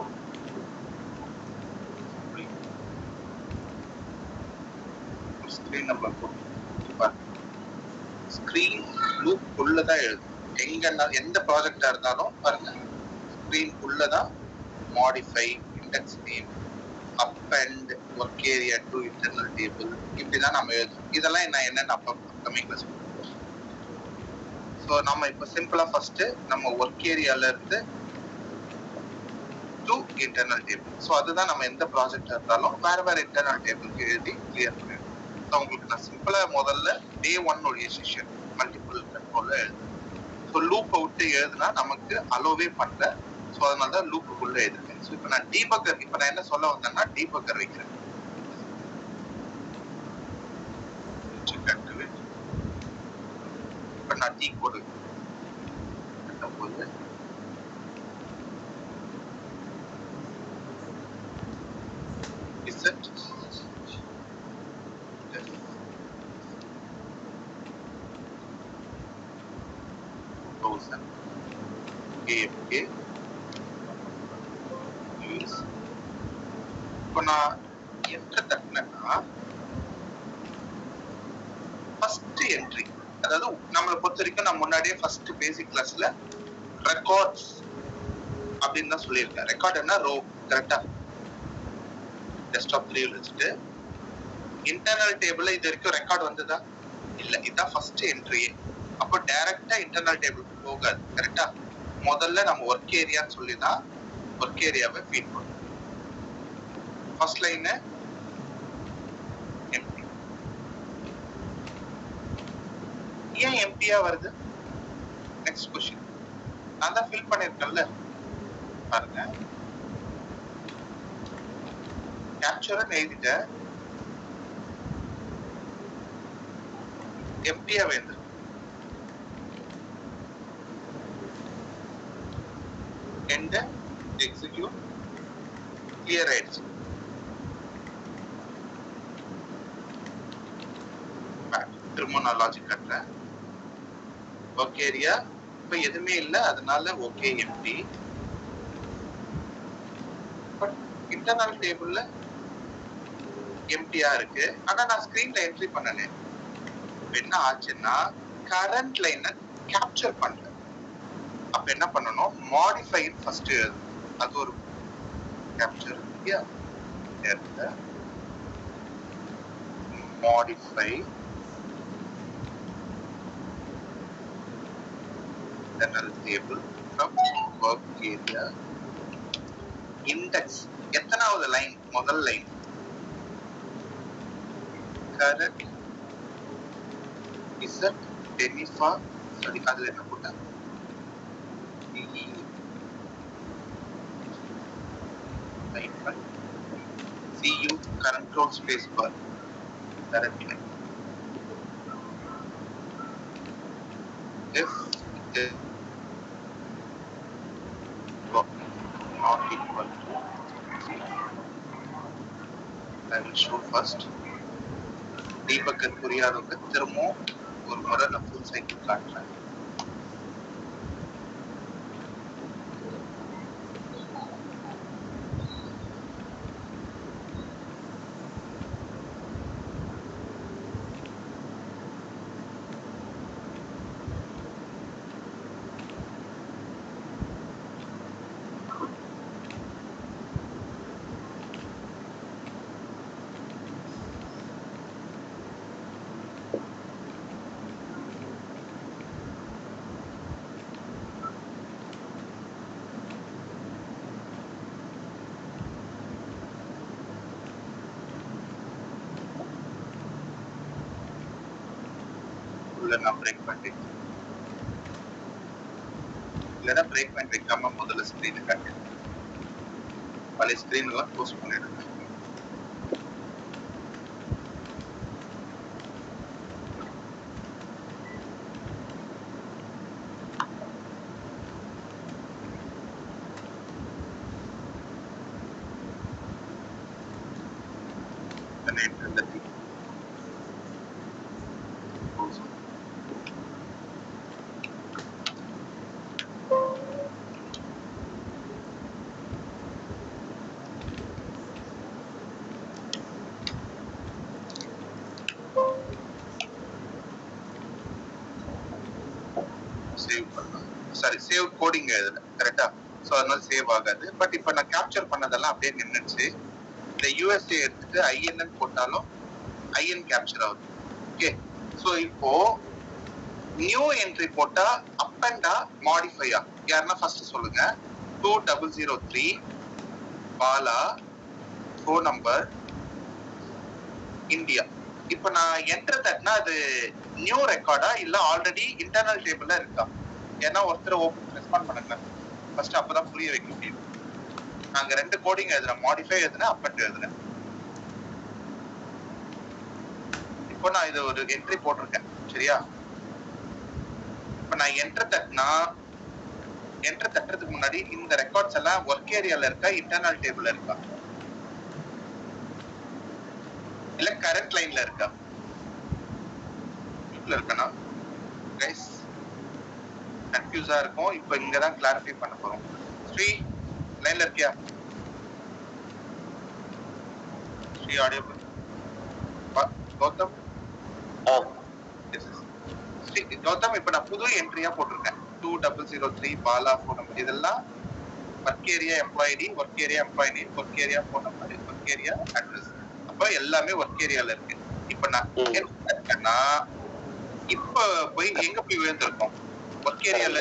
Speaker 1: ஸ்கிரீன் நம்பர் போட்டு ஸ்கிரீன் லூப் உள்ளதான் எழுதும். எங்கன்னா எந்த ப்ராஜெக்டா இருந்தாலும் பாருங்க ஸ்கிரீன் உள்ளதான் modify index name append work area to internal table இப்படிதான் நம்ம எழுதும். இதெல்லாம் நான் என்னென்ன அப்கமிங் கிளாஸ். ஸோ நம்ம இப்போ சிம்பிளா ஃபர்ஸ்ட் நம்ம ஒர்க் ஏரியால இருந்து டு இன்டர்னல் டேபிள். ஸோ அதுதான் நம்ம எந்த ப்ராஜெக்டா இருந்தாலும் வேற வேற இன்டர்னல் டேபிளுக்கு எழுதி கிளியர் பண்ணிடுவோம். உங்களுக்கு நான் சிம்பிளா முதல்ல டே 1 உடைய செஷன் மல்டிபிள் கண்ட்ரோல்ல எழுதுறேன். ஸோ லூப்பை விட்டு எழுதுனா நமக்கு அலோவே பண்ணல. ஸோ அதனால தான் லூப்புக்குள்ள எழுதுறேன். ஸோ இப்போ நான் டீபக்கர், இப்போ நான் என்ன சொல்ல வந்தேன்னா டீபக்கர் வைக்கிறேன். இப்போ நான் டீ கோடு போது இசட் AFK யூஸ். இப்போ நான் என்டர் தட்டினேன்னா ஃபர்ஸ்ட் என்ட்ரி, அதாவது நம்மளை பொறுத்த வரைக்கும் நான் முன்னாடியே ஃபர்ஸ்ட் பேசிக் கிளாஸ்ல ரெக்கார்ட்ஸ் அப்படின்னு தான் சொல்லியிருக்கேன். ரெக்கார்ட்னா ரோ, கரெக்டா? டெஸ்க்டாப் 3 வச்சுட்டு இன்டர்னல் டேபிள்ல இது வரைக்கும் ரெக்கார்ட் வந்ததா இல்ல, இதுதான் ஃபர்ஸ்ட் என்ட்ரியே. அப்போ டைரக்டா இன்டர்னல் டேபிளுக்கு போகாது, கரெக்டா? முதல்ல நம்ம ஒர்க் ஏரியான்னு சொல்லி தான் ஒர்க் ஏரியாவை ஃபீட் பண்ணுவோம். First line empty. ஏன் எம்டியா வருது? Next question. நான் தான் ஃபில் பண்ணிருக்கேன்ல, பாருங்க. கேப்சர் எழுதிட்ட எம்டியா வேணும். end execute clear ஆயிடுச்சு. திரும்ப நான் லாஜிக் கட்டுறேன். ஒர்க் ஏரியா இப்ப எதுவுமே இல்லை, அதனால ஓகே எம்டி. பட் இன்டர்னல் டேபிள்ல எம்டியா இருக்கு. ஆனா நான் ஸ்கிரீன்ல என்ட்ரி பண்ணனே, என்ன ஆச்சுன்னா கரண்ட் லைனை கேப்சர் பண்ணல. அப்ப என்ன பண்ணணும்? மாடிஃபை ஃபர்ஸ்ட், அது ஒரு கேப்சர் இல்லையா? Modify internal table from work area index. எத்தனாவது லைன்? முதல் லைன். கரெக்ட் இசட் டெனிஃபா, சரி அதுல என்ன போட்டேன்? CU control space bar. Correct. If it is not equal to, I will show first. டீபக்கர் புரியாதவங்க திரும்பவும் ஒரு முறை நான் ஃபுல் சைக்கிள் காட்டுறேன். நான் பிரேக் பண்ணி இல்லைன்னா பிரேக் பண்ணி வைக்காம முதல்ல ஸ்கிரீனை காட்டி பழைய ஸ்கிரீன் எல்லாம் க்ளோஸ் பண்ணிடுங்க. சேவ் பண்ணலாம். சாரி, சேவ் கோடிங் எழுதல, கரெக்டா? ஸோ அதனால சேவ் ஆகாது. பட் இப்போ நான் கேப்சர் பண்ணதெல்லாம் அப்படியே நின்றுச்சு. இந்த யூஎஸ்ஏ எடுத்துட்டு ஐஎன்என் போட்டாலும் ஐஎன் கேப்சர் ஆகுது. ஓகே, ஸோ இப்போ நியூ என்ட்ரி போட்டா அப் அண்டா மாடிஃபையா? யாருன்னா ஃபர்ஸ்ட் சொல்லுங்க. 2003 பாலா, ஃபோன் நம்பர், இந்தியா. இப்போ நான் என்டர் தட்டினா அது நியூ ரெக்கார்டா இல்ல ஆல்ரெடி இன்டர்னல் டேபிள்ல இருக்கா? ஏன்னா ஒருத்தர் ரெஸ்பாண்ட் பண்ணுங்க ஃபர்ஸ்ட், அப்பதான் புரிய வைக்க முடியும். நாங்க 2 கோடிங் எழுதுறேன், மாடிஃபை எழுதுறேன், அப்பண்ட் எழுதுறேன். இப்போ நான் இது ஒரு என்ட்ரி போட்டிருக்கேன், சரியா? இப்போ நான் என்டர் தட்டினா, என்டர் தட்டுறதுக்கு முன்னாடி இந்த ரெக்கார்ட்ஸ் எல்லாம் ஒர்க் ஏரியால இருக்கா இன்டர்னல் டேபிள்ல இருக்கா இல்ல கரண்ட் லைன்ல இருக்கா? வீட்ல இருக்கனா கைஸ்? கன்ஃபியூஸா இருக்கும். இப்போ இங்க தான் கிளாரிஃபை பண்ண போறோம். ஸ்ரீ லைன்ல இருக்கியா? ஸ்ரீ ஆடியோ கௌதம்? ஸ்ரீ கௌதம், இப்போ நான் புது என்ட்ரியா போட்டிருக்கேன். 2003 பாலா ஃபோன் நம்பர். இதெல்லாம் work area employee ID, work area employee name, work area phone number, work area address. அப்ப எல்லாமே ஒர்க் ஏரியால இருக்கு. இப்ப நான் இருக்கேன்னா இப்ப போய் எங்க போய் விழுந்திருக்கோம்? ஒர்க் ஏரியால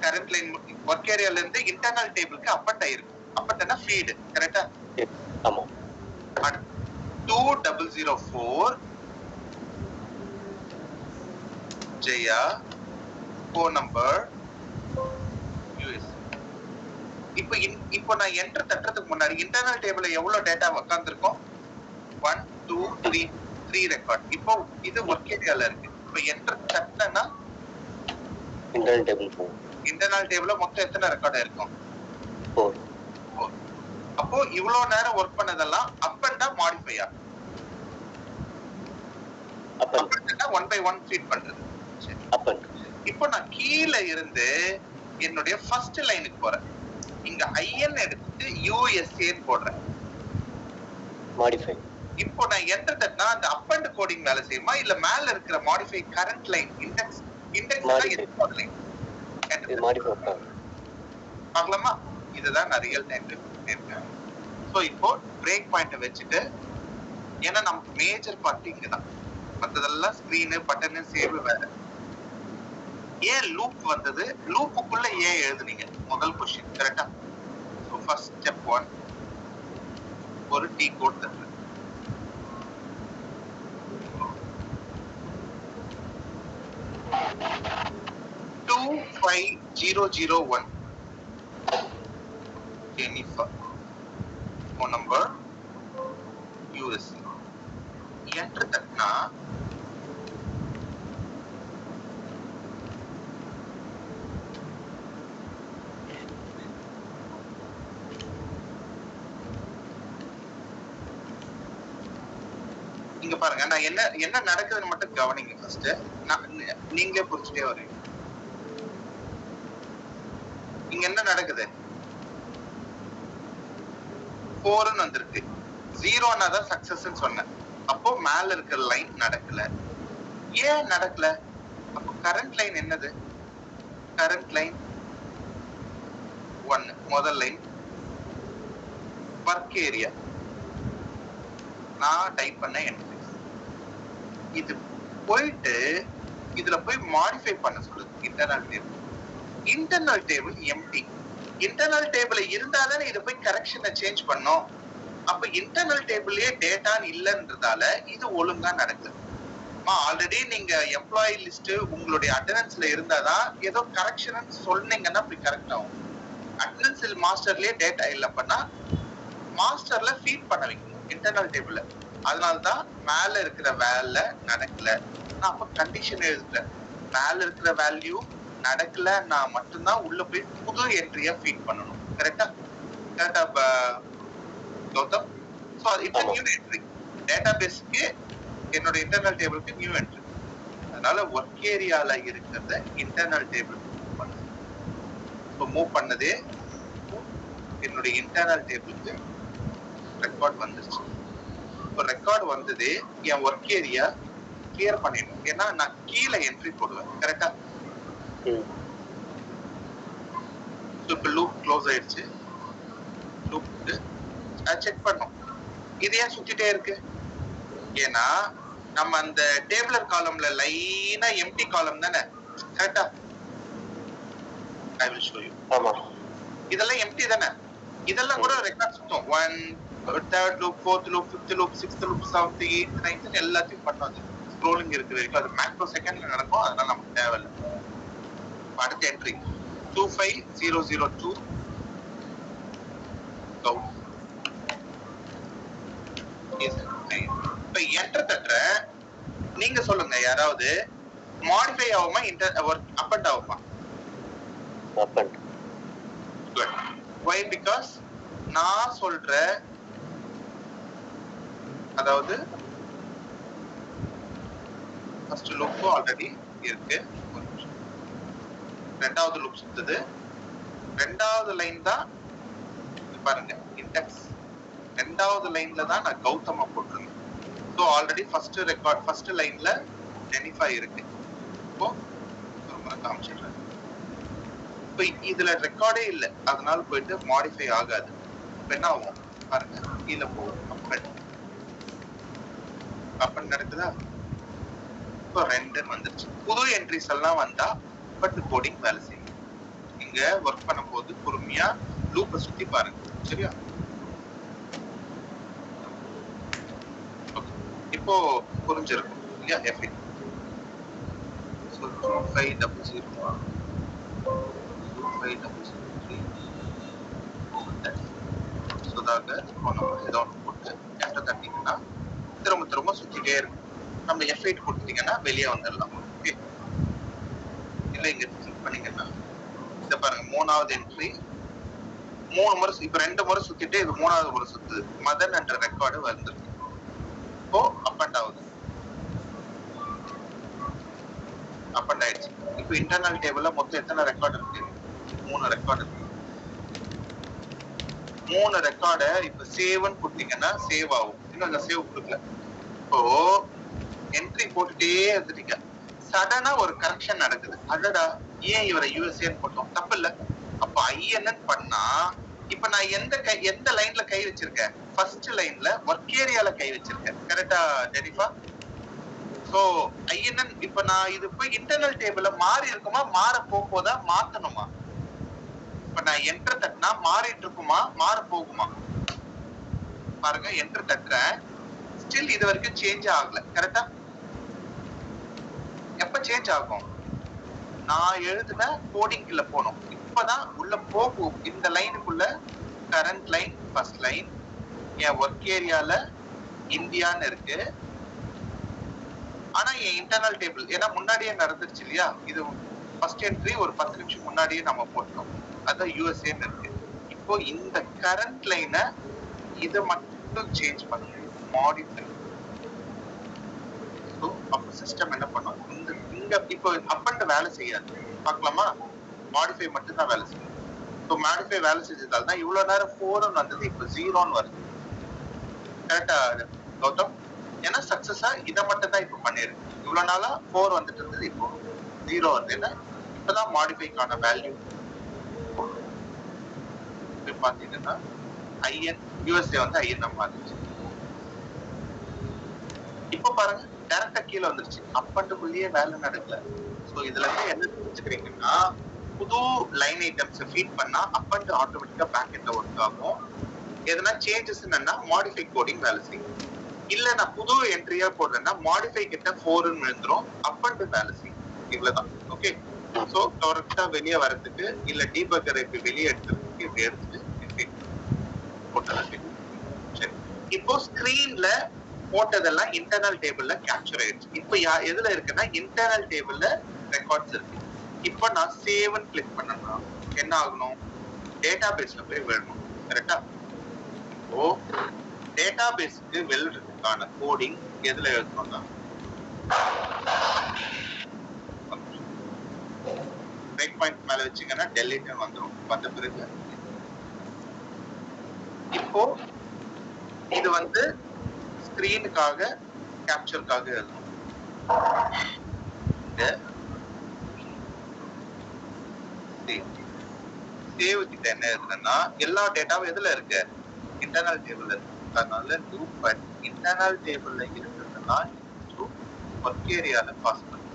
Speaker 1: கரண்ட் லைன் ஒர்க் ஏரியால இருந்து இன்டர்னல் டேபிளுக்கு அப்பண்ட் ஆயிருக்கும். அப்பண்ட்னா ஃபீட், கரெக்ட்டா?
Speaker 3: ஆமா.
Speaker 1: 2004 ஜெயா ஃபோன் நம்பர் யூஎஸ். இப்போ நான் என்டர் தட்டுறதுக்கு முன்னாடி இன்டர்னல் டேபிள்ல எவ்வளவு டேட்டா உட்கார்ந்துருக்கும்? 1 2 3 ரெக்கார்ட். இப்போ இது ஒர்க் ஏரியால இருக்கு. இப்போ என்டர் தட்டினா
Speaker 3: இன்டர்னல் டேபிள் போகும்.
Speaker 1: இன்டர்னல் டேபிள்ல மொத்தம் எத்தனை ரெக்கார்ட் இருக்கும்?
Speaker 3: 4.
Speaker 1: அப்போ இவ்வளவு நேரம் ஒர்க் பண்ணதெல்லாம் அப் அண்ட் மாடிஃபையா?
Speaker 3: அப் அண்ட்
Speaker 1: 1 by 1 ஃபீட் பண்றது. சரி,
Speaker 3: அப் அண்ட்.
Speaker 1: இப்போ நான் கீழ இருந்து என்னுடைய ஃபர்ஸ்ட் லைனுக்கு போறேன். இங்க IN எடுத்து USA போடுறேன்.
Speaker 3: மாடிஃபை.
Speaker 1: இப்போ நான் என்டர் தட்டினா அந்த அப் அண்ட் கோடிங் வேலை செய்யுமா இல்ல மேல இருக்கிற modify current line index line
Speaker 3: இது மாடிஃபை
Speaker 1: பார்க்கலாமா? இதுதான் நான் ரியல் டைம்ல பண்ணிருக்கேன். ஸோ இப்போ பிரேக் பாயிண்ட்டை வச்சுட்டு, ஏன்னா நமக்கு மேஜர் பார்ட் இங்க தான், மற்றதெல்லாம் ஸ்கிரீனு பட்டனு சேவ் வேற. ஏன் லூப் வந்தது? லூப்புக்குள்ள ஏன் எழுதுனீங்க? முதல் கொஸ்டின், கரெக்டா? ஸோ ஃபர்ஸ்ட் ஸ்டெப் 1 ஒரு டி கோட் தட்டு. $25001 Jennifer phone number US. enter தட்டினா இங்க பாருங்க, நான் என்ன நடக்குதுன்னு மட்டும் கவனிங்க ஃபர்ஸ்ட். நீங்களே புரிஞ்சுட்டே வரீங்க. இங்க என்ன நடக்குது? 4 வந்திருக்கு. 0 தான் சக்சஸ் சொன்னேன். அப்போ மேல இருக்கிற லைன் நடக்கல. ஏன் நடக்கல? அப்போ கரண்ட் லைன் என்னது? கரண்ட் லைன் 1 முதல் லைன் ஒர்க் ஏரியா. நான் டைப் பண்ண என்ட்ரி. இது போயிட்டு இதுல போய் மாடிஃபை பண்ண சொல்லுது. Internal table. Internal table empty. Internal table இருந்தாதானே இதை போய் கரெக்ஷனை சேஞ்ச் பண்ணோம். அப்ப இன்டர்னல் டேபிள்லயே டேட்டா இல்லைன்றதால இது ஒழுங்கா நடக்குது. ஆல்ரெடி நீங்க எம்ப்ளாயி லிஸ்ட் உங்களுடைய அட்டெண்டன்ஸ்ல இருந்தாதான் ஏதோ கரெக்ஷன் சொன்னீங்கன்னா அப்படி கரெக்ட் ஆகும். அட்டெண்டன்ஸ் மாஸ்டர்லயே டேட்டா இல்ல பண்ணா மாஸ்டர்ல ஃபீட் பண்ண வைக்கணும் இன்டர்னல் டேபிள்ல. அதனாலதான் மேல இருக்கிற வேலை நடக்கல. நான் அப்ப கண்டிஷன் எழுதுறேன். மேல இருக்கிற வேல்யூ நடக்கல, நான் மட்டும்தான் உள்ள போய் புது என்ட்ரியா ஃபீட் பண்ணணும். கரெக்டா? கரெக்டா Gautam? So it's new entry. டேட்டாபேஸ்க்கு என்னோட இன்டர்னல் டேபிளுக்கு நியூ என்ட்ரி. அதனால ஒர்க் ஏரியால இருக்கிறத இன்டர்னல் டேபிள் பண்ணுது. ஸோ மூவ் பண்ணதே என்னுடைய இன்டர்னல் டேபிளுக்கு ரெக்கார்ட் வந்துருச்சு. இப்போ ரெக்கார்ட் வந்தது, என் ஒர்க் ஏரியா கிளியர் பண்ணிடணும். ஏன்னா நான் கீழே என்ட்ரி போடுவேன். கரெக்டா? இப்போ லூப் க்ளோஸ் ஆயிடுச்சு. லூப் செக் பண்ணோம். இது ஏன் சுத்திட்டே இருக்கு? ஏன்னா நம்ம அந்த டேபிளர் காலம்ல லைனா எம்டி காலம் தானே, கரெக்டா? I will show you.
Speaker 3: ஆமா,
Speaker 1: இதெல்லாம் எம்டி தானே. இதெல்லாம் கூட ரெக்கார்ட் சுத்தம். 1 third loop, fourth loop, fifth loop, sixth loop, seventh, eighth, ninth எல்லாத்தையும் பண்ணோம். ஸ்க்ரோலிங் இருக்கிற வரைக்கும் அது மேக்ரோ செகண்ட்ல நடக்கும். அதனால நமக்கு தேவையில்லை. அடுத்த என்ட்ரி 25002 இப்ப என்டர் தட்டுற நீங்க சொல்லுங்க, யாராவது மாடிஃபை ஆகுமா அப் அண்ட் ஆகுமா?
Speaker 3: Up and.
Speaker 1: Good. Why? Because நான் சொல்ற, அதாவது ஃபர்ஸ்ட் லூப் ஆல்ரெடி இருக்கு, ரெண்டாவது லூப் சுத்துது, ரெண்டாவது லைன் தான் பாருங்க இண்டெக்ஸ், ரெண்டாவது லைன்ல தான் நான் கௌதம போட்டிருந்தேன். ஸோ ஆல்ரெடி ஃபர்ஸ்ட் லைன்ல ஜெனிஃபா இருக்கு. இப்போ ஒரு முறை காமிச்சிடுறேன். இப்போ இதுல ரெக்கார்டே இல்லை, அதனால போயிட்டு மாடிஃபை ஆகாது. இப்போ என்ன ஆகும் பாருங்க, கீழே போகும், அப்பன் நடக்குதா? இப்போ 2 வந்துருச்சு. புது என்ட்ரிஸ் எல்லாம் வந்தா பட் கோடிங் வேலை செய்யும். இங்க ஒர்க் பண்ணும்போது பொறுமையா லூப்பை சுத்தி பாருங்க, சரியா? இப்போ புரிஞ்சிருக்கும் இல்லையா? F8 சுதாகர் ஏதோ ஒன்று போட்டு என்டர் தட்டிங்கன்னா திரும்ப திரும்ப சுத்திட்டே இருக்கும். நம்ம F8 கொடுத்தீங்கன்னா வெளியே வந்துடலாம். ஓகே, இல்லை இங்க கிளிக் பண்ணீங்கன்னா இதை பாருங்க, 3வது என்ட்ரி 3 முறை, இப்ப 2 முறை சுத்திட்டு இது 3வது முறை சுத்துது. மதன் என்ற ரெக்கார்டு வந்துருக்கு. இப்போ அப் அண்ட் ஆகுது, அப் அண்ட் ஆயிடுச்சு. இப்போ இன்டர்னல் டேபிள்ல மொத்தம் எத்தனை ரெக்கார்டு இருக்கு? 3 ரெக்கார்டு இருக்கு. 3 ரெக்கார்டை இப்ப சேவ்னு கொடுத்தீங்கன்னா சேவ் ஆகும். இன்னும் சேவ் கொடுக்கல. இப்போ என்ட்ரி போட்டுட்டே இருந்துட்டீங்க, சடனா ஒரு கரெக்ஷன் நடக்குது. அடடா, ஏன் இவரை யூஎஸ்ஏன்னு போட்டோம்? தப்பு இல்ல. அப்ப ஐஎன்என் பண்ணா இப்ப நான் எந்த லைன்ல கை வச்சிருக்கேன்? ஃபர்ஸ்ட் லைன்ல ஒர்க் ஏரியால கை வச்சிருக்கேன். கரெக்டா ஜெனிஃபா? சோ ஐஎன்என் இப்ப நான் இது போய் இன்டர்னல் டேபிள்ல மாறி இருக்குமா, மாற போதா, மாத்தணுமா? இப்ப நான் என்டர் தட்டினா மாறிட்டு இருக்குமா, மாற போகுமா? பாருங்க, என்டர் தட்டுறேன், ஸ்டில் இது வரைக்கும் சேஞ்ச் ஆகல. கரெக்டா? எப்ப சேஞ்ச் ஆகும்? நான் எழுதுன கோடிங்ல போனோம். இப்பதான் உள்ள போகும். இந்த லைனுக்குள்ள கரண்ட் லைன், ஃபர்ஸ்ட் லைன், என் ஒர்க் ஏரியால இந்தியான்னு இருக்கு. ஆனா என் இன்டர்னல் டேபிள் ஏன்னா முன்னாடியே நடந்துருச்சு இல்லையா? இது ஃபர்ஸ்ட் என்ட்ரி ஒரு 10 நிமிஷம் முன்னாடியே நம்ம போட்டோம். அதான் யூஎஸ்ஏன்னு இருக்கு. இப்போ இந்த கரண்ட் லைனை இதை மட்டும் சேஞ்ச் பண்ண மாடிஃபை. அப்ப சிஸ்டம் என்ன பண்ணும்? இங்க இப்போ அப் அண்ட் வேலை செய்யாது. பார்க்கலாமா? மாடிஃபை மட்டும் தான் வேலை செய்யும். ஸோ மாடிஃபை வேலை செஞ்சதால தான் இவ்வளவு நேரம் 4 வந்தது, இப்போ 0 வருது. கரெக்டா கௌதம்? ஏன்னா சக்சஸா இதை மட்டும் தான் இப்போ பண்ணிருக்கு. இவ்வளவு நாளா 4 வந்துட்டு இருந்தது, இப்போ 0 வருது. ஏன்னா இப்பதான் மாடிஃபைக்கான வேல்யூ பாத்தீங்கன்னா ஐஎன் யூஎஸ்ஏ வந்து ஐஎன்எம் மாறிடுச்சு. இப்போ பாருங்க, டைரக்டா கீழே வந்துருச்சு. அப் அண்டுக்குள்ளேயே வேலை நடக்கல. ஸோ இதுல இருந்து என்ன தெரிஞ்சுக்கிறீங்கன்னா, புது லைன் ஐட்டம்ஸ் ஃபீட் பண்ணா அப் அண்ட் ஆட்டோமேட்டிக்கா பேக் எண்ட்ல ஒர்க் ஆகும். எதனா சேஞ்சஸ் என்னன்னா மாடிஃபை கோடிங் வேலை செய்யும். இல்ல நான் புது என்ட்ரியா போடுறேன்னா மாடிஃபை கிட்ட 4ன்னு எழுந்துரும், அப் அண்ட் வேலை செய்யும். இவ்வளவுதான். ஓகே, ஸோ கரெக்டா வெளியே வரதுக்கு இல்ல டீபக்கரை இப்ப வெளியே எடுத்துறதுக்கு இப்படி எடுத்துட்டு போட்டது. சரி, இப்போ ஸ்கிரீன்ல போட்டதெல்லாம் இன்டர்னல் டேபிள்ல கேப்சர் ஆயிடுச்சு. இப்போ எதுல இருக்குன்னா இன்டர்னல் டேபிள்ல ரெக்கார்ட்ஸ் இருக்கு. இப்போ நான் சேவ்னு கிளிக் பண்ணனா என்ன ஆகணும்? டேட்டாபேஸ்ல போய் விழணும். கரெக்டா? ஓ, டேட்டாபேஸ்க்கு வெல்றதுக்கான கோடிங் எதுல எழுதணும்னா பிரேக் பாயிண்ட் மேல வச்சீங்கன்னா டெலீட் வந்துடும். வந்த பிறகு இப்போ இது வந்து ஸ்கிரீனுக்காக கேப்சருக்காக எழுதணும். சேவ் கிட்ட என்ன எழுதுனா எல்லா டேட்டாவும் எதுல இருக்கு? இன்டர்னல் டேபிள்ல இருக்கு. அதனால லூப் இன்டர்னல் டேபிள்ல இருக்கிறதுனா ஒர்க் ஏரியால பாஸ் பண்ணு.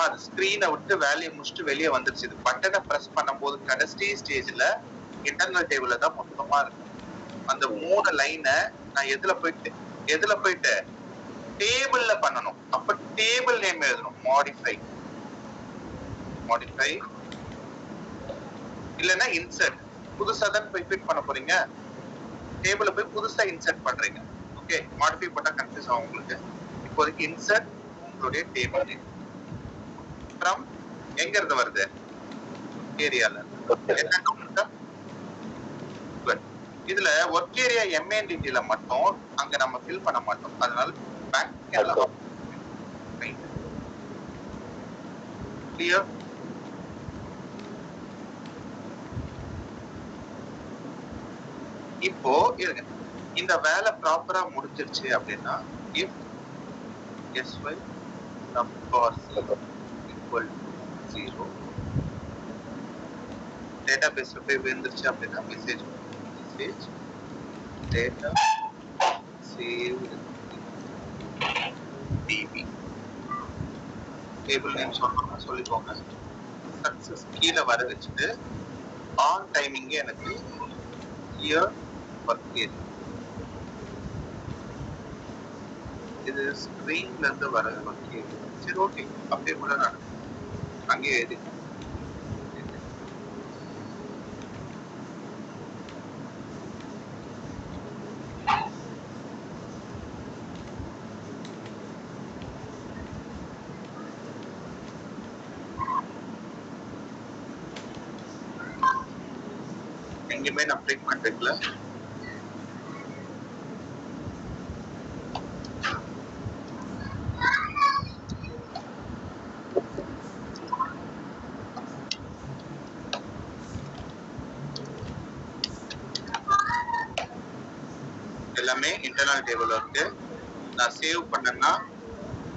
Speaker 1: அது ஸ்கிரீனை விட்டு வேலையை முடிச்சுட்டு வெளியே வந்துருச்சு. இது பட்டனை பிரஸ் பண்ணும்போது கடைசி ஸ்டேஜ்ல இன்டர்னல் டேபிள்ல தான் மொத்தமா இருக்கும். அந்த 3 லைனை நான் எதுல போயிட்டு டேபிள்ல பண்ணணும். அப்ப டேபிள் நேம் எழுதணும். மாடிஃபை இல்லைன்னா இன்சர்ட். புதுசா தான் போய் ஃபிட் பண்ண போறீங்க, டேபிள்ல போய் புதுசா இன்சர்ட் பண்றீங்க. ஓகே, மாடிஃபை பண்ணா கன்ஃபியூஸ் ஆகும் உங்களுக்கு. இப்போதைக்கு இன்சர்ட் உங்களுடைய டேபிள் நேம் ஃப்ரம் எங்க இருந்து வருது, ஏரியால. இதுல ஒர்க் ஏரியா எம்ஏஎன்டிடில மட்டும் அங்க நம்ம ஃபில் பண்ண மாட்டோம். அதனால பேக் கிளியர். இப்போ இருங்க, இந்த வேலை ப்ராப்பரா முடிஞ்சிருச்சு அப்படின்னா if sy subcos equal to 0 டேட்டாபேஸ்ல போய் வந்துருச்சு அப்படின்னா message data save db table name சொல்லிக்கோங்க. சக்சஸ் கீழே வர வச்சுட்டு ஆன் டைமிங் எனக்கு here ஒர்க் ஏரியா. இது ஸ்கிரீன்ல இருந்து வர ஒர்க் ஏரியா. சரி, ஓகே, அப்படியே கூட நான் அங்கேயே எழுதி எங்கேயுமே நான் பிரேக் பண்றேன்ல. எல்லாமே இன்டர்னல் டேபிள்ல இருக்கு. நான் சேவ் பண்ணேன்னா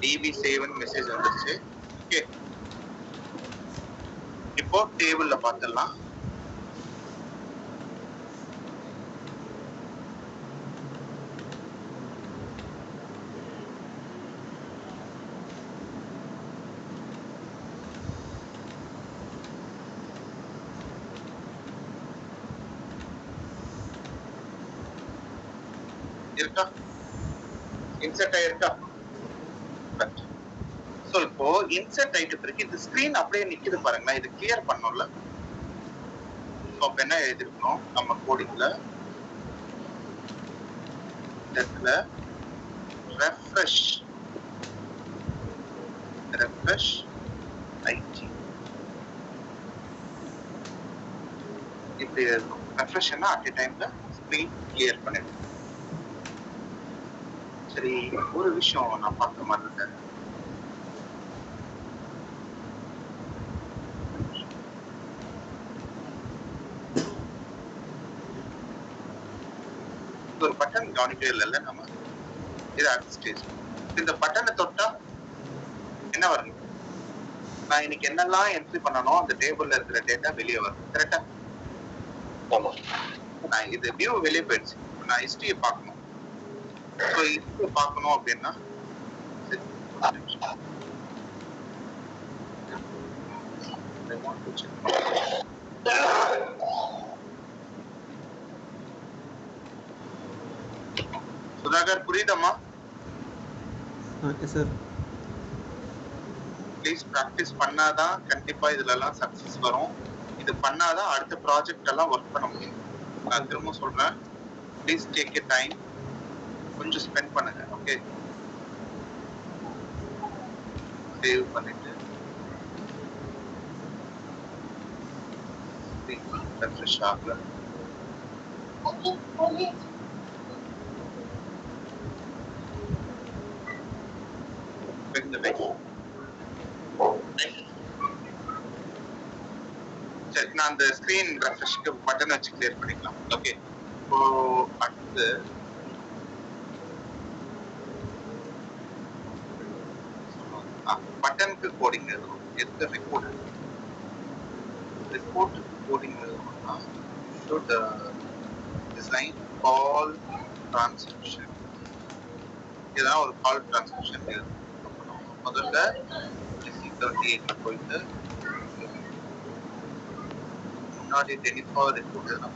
Speaker 1: db சேவ்னு மெசேஜ் வந்துருச்சு. ஓகே, இப்போ டேபிள்ல பார்த்துடலாம். இருக்கா, இன்சர்ட் ஆயிருக்கா? சோ இப்போ இன்சர்ட் ஆயிட்டு பிறகு இந்த ஸ்கிரீன் அப்படியே நிக்குது பாருங்களா, இது கிளியர் பண்ணணும்ல. சோ அப்ப என்ன எழுதிருக்கோம் நம்ம கோடிங்ல, இடத்துல ரெஃப்ரெஷ் ஐடி இப்படி எழுதணும். ரெஃப்ரெஷ்னா அட் டைம்ல ஸ்கிரீன் கிளியர் பண்ணிடும். சரி, ஒரு விஷயம் நான் பார்க்க மாட்டேன். ஒரு பட்டன் கவனிக்கவே இல்லைல்ல நம்ம. இது அடுத்த ஸ்டேஜ். இந்த பட்டனை தொட்டா என்ன வரும்? நான் இன்னைக்கு என்னெல்லாம் என்ட்ரி பண்ணணும் அந்த டேபிள்ல இருக்கிற டேட்டா வெளியே வரும். கரெக்டா?
Speaker 3: ஆமா.
Speaker 1: நான் இது வியூ வெளியே போயிடுச்சு. நான் ஹிஸ்டரியை பார்க்கணும். ஸோ ஹிஸ்டரியை பார்க்கணும் அப்படின்னா சுதாகர், புரியுதம்மா?
Speaker 2: சார்,
Speaker 1: ப்ளீஸ் ப்ராக்டிஸ் பண்ணாதான் கண்டிப்பா இதுல எல்லாம் சக்சஸ் வரும். இது பண்ணாதான் அடுத்த ப்ராஜெக்ட் எல்லாம் ஒர்க் பண்ண முடியும். நான் திரும்ப சொல்றேன், ப்ளீஸ் டேக் எ டைம், கொஞ்சம் ஸ்பெண்ட் பண்ணுங்க. ஓகே, சேவ் பண்ணிட்டு ரெஃப்ரெஷ் ஆகல. சரி, நான் அந்த ஸ்கிரீன் ரெஃப்ரெஷ்க்கு பட்டன் வச்சு கிளியர் பண்ணிக்கலாம். ஓகே, இப்போ அடுத்து பட்டனுக்கு கோடிங் எழுதணும். எந்த ரிப்போர்ட் கோடிங் எழுதணும்னா should design call transcription. இதான் ஒரு கால் டிரான்ஸ்கிரிப்ஷன் எழுதணும். முதல்ல 78ல போயிட்டு முன்னாடி டெனிஃபார் ரிப்போர்ட் எதுனா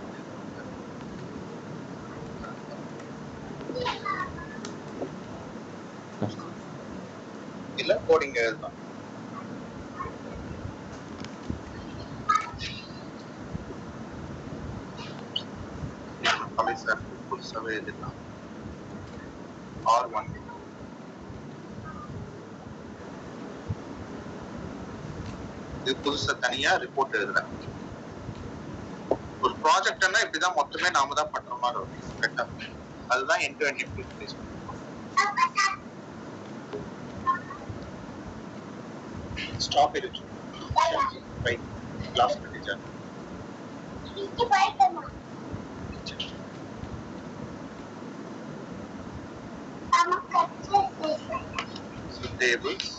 Speaker 1: இல்ல கோடிங் எழுதலாம். சார் புதுசாகவே எழுதிடலாம். R1 இது புதுசா தனியா ரிப்போர்ட் எழுதுறேன். ஒரு ப்ராஜெக்ட்னா இப்படிதான் மொத்தமே நாம தான் பண்ற மாதிரி இருக்கும். கரெக்டா? அதுதான் end to end implementation. Stop it. Right. Class manager. இது பைத்தமா. ஆமா கரெக்ட். டேபிள்ஸ்.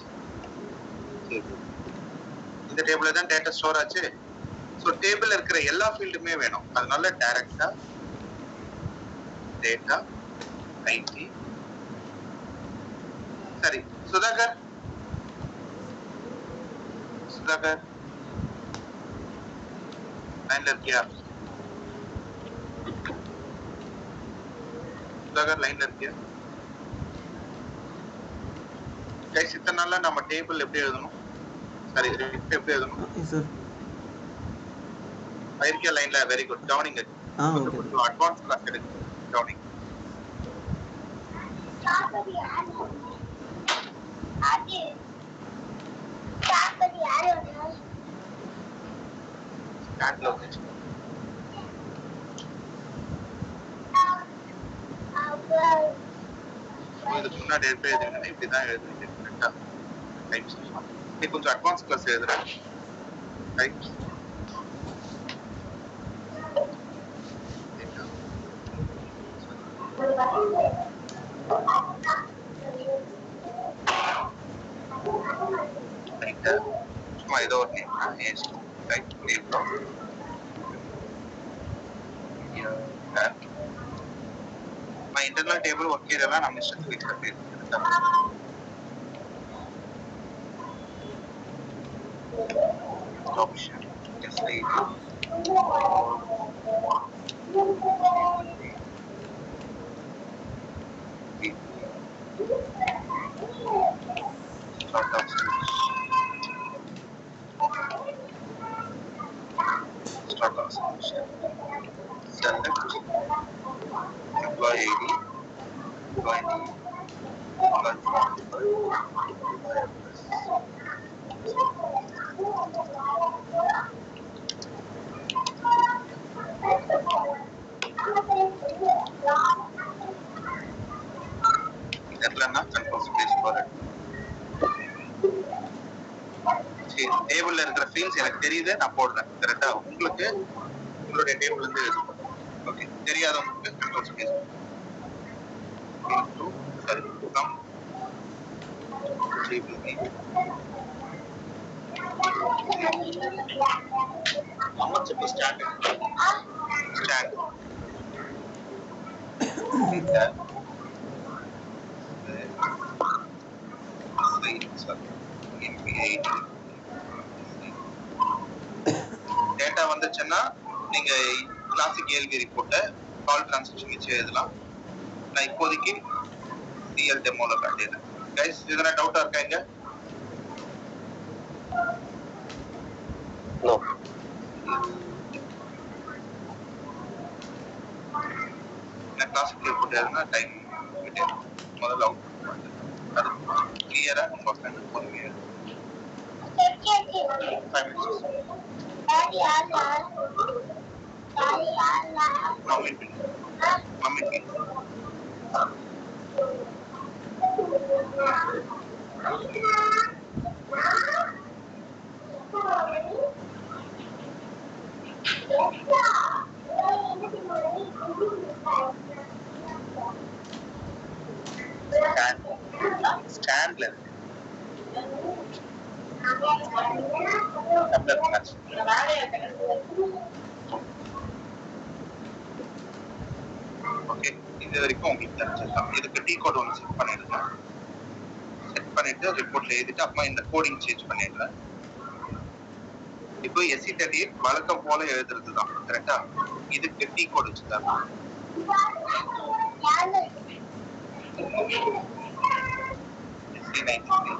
Speaker 1: இந்த டேபிள்ல தான் டேட்டா ஸ்டோர் ஆச்சு. சோ டேபிள்ல இருக்கிற எல்லா ஃபீல்டுமே வேணும். அதனால டைரக்டா டேட்டா ஐடி. சரி சுதாகர் லைன்ல இருக்கியா? சுதாகர் லைன்ல இருக்கியா? கைஸ் இத்தனை நாள்ல நம்ம டேபிள் எப்படி எழுதணும்? சரி எப்படி எழுதணும்?
Speaker 2: சார்
Speaker 1: இருக்கியா லைன்ல? Very good. கவனிங்க.
Speaker 2: ஓகே.
Speaker 1: அட்வான்ஸ் கிளாஸ் எடுங்க. கவனிங்க. ஸ்டார்ட்ல வந்துச்சு. இதுக்கு முன்னாடி எப்படி எழுதுறீங்க? இப்படிதான் எழுதுறீங்க. கரெக்டா? டைப்ஸ். இது கொஞ்சம் அட்வான்ஸ் கிளாஸ் எழுதுறேன். டைப்ஸ். சும்மா ஏதோ ஒரு name write name my internal table work area நம்ம இஷ்டத்துக்கு யூஸ் பண்ணிக்கலாம். Option SID sort of solution. Select employee ID, employee name, employee phone number, employee address. இதெல்லாம் கண்ட்ரோல் ஸ்பேஸ் ஃபார் டேபிள்ல இருக்கிற ஃபீல்ட்ஸ் எனக்கு தெரியுது, நான் போடுறேன். கரெக்டா? உங்களுக்கு உங்களுடைய டேபிள் இருந்து எழுதும். ஓகே, தெரியாதவங்களுக்கு கண்ட்ரோல் ஸ்பேஸ் இன்டு சரி கம் டேபிள் நேம் அமைச்சப்பு ஸ்டாண்ட் டேட்டா வந்துச்சுன்னா நீங்க கிளாசிக் ஏஎல்வி ரிப்போர்ட்டை கால் டிரான்சாக்ஷன் வச்சு எழுதலாம். நான் இப்போதைக்கு டிஎல் டெமோல காட்டிடுறேன். கைஸ் எதனா டவுட்டா இருக்கா? இங்க
Speaker 3: நோ.
Speaker 1: நான் கிளாசிக் ரிப்போர்ட் எழுதுனா டைம் முதல்ல அவுட் அது கிளியரா உங்க ஃப்ரெண்ட் பொறுமையா 5 minutes. Mummy. Stand level. Okay, இது வரைக்கும் உங்களுக்கு தெரிஞ்சிருக்கலாம். இதுக்கு டீ கோட் ஒன்று செட் பண்ணிடுங்க. செட் பண்ணிட்டு ரிப்போர்ட்ல எழுதிட்டு அப்புறமா இந்த கோடிங் சேஞ்ச் பண்ணிடுறேன். இப்போ SE38 வழக்கம் போல எழுதுறதுதான் கரெக்டா? இதுக்கு டி கோட் வச்சுதான் SE93.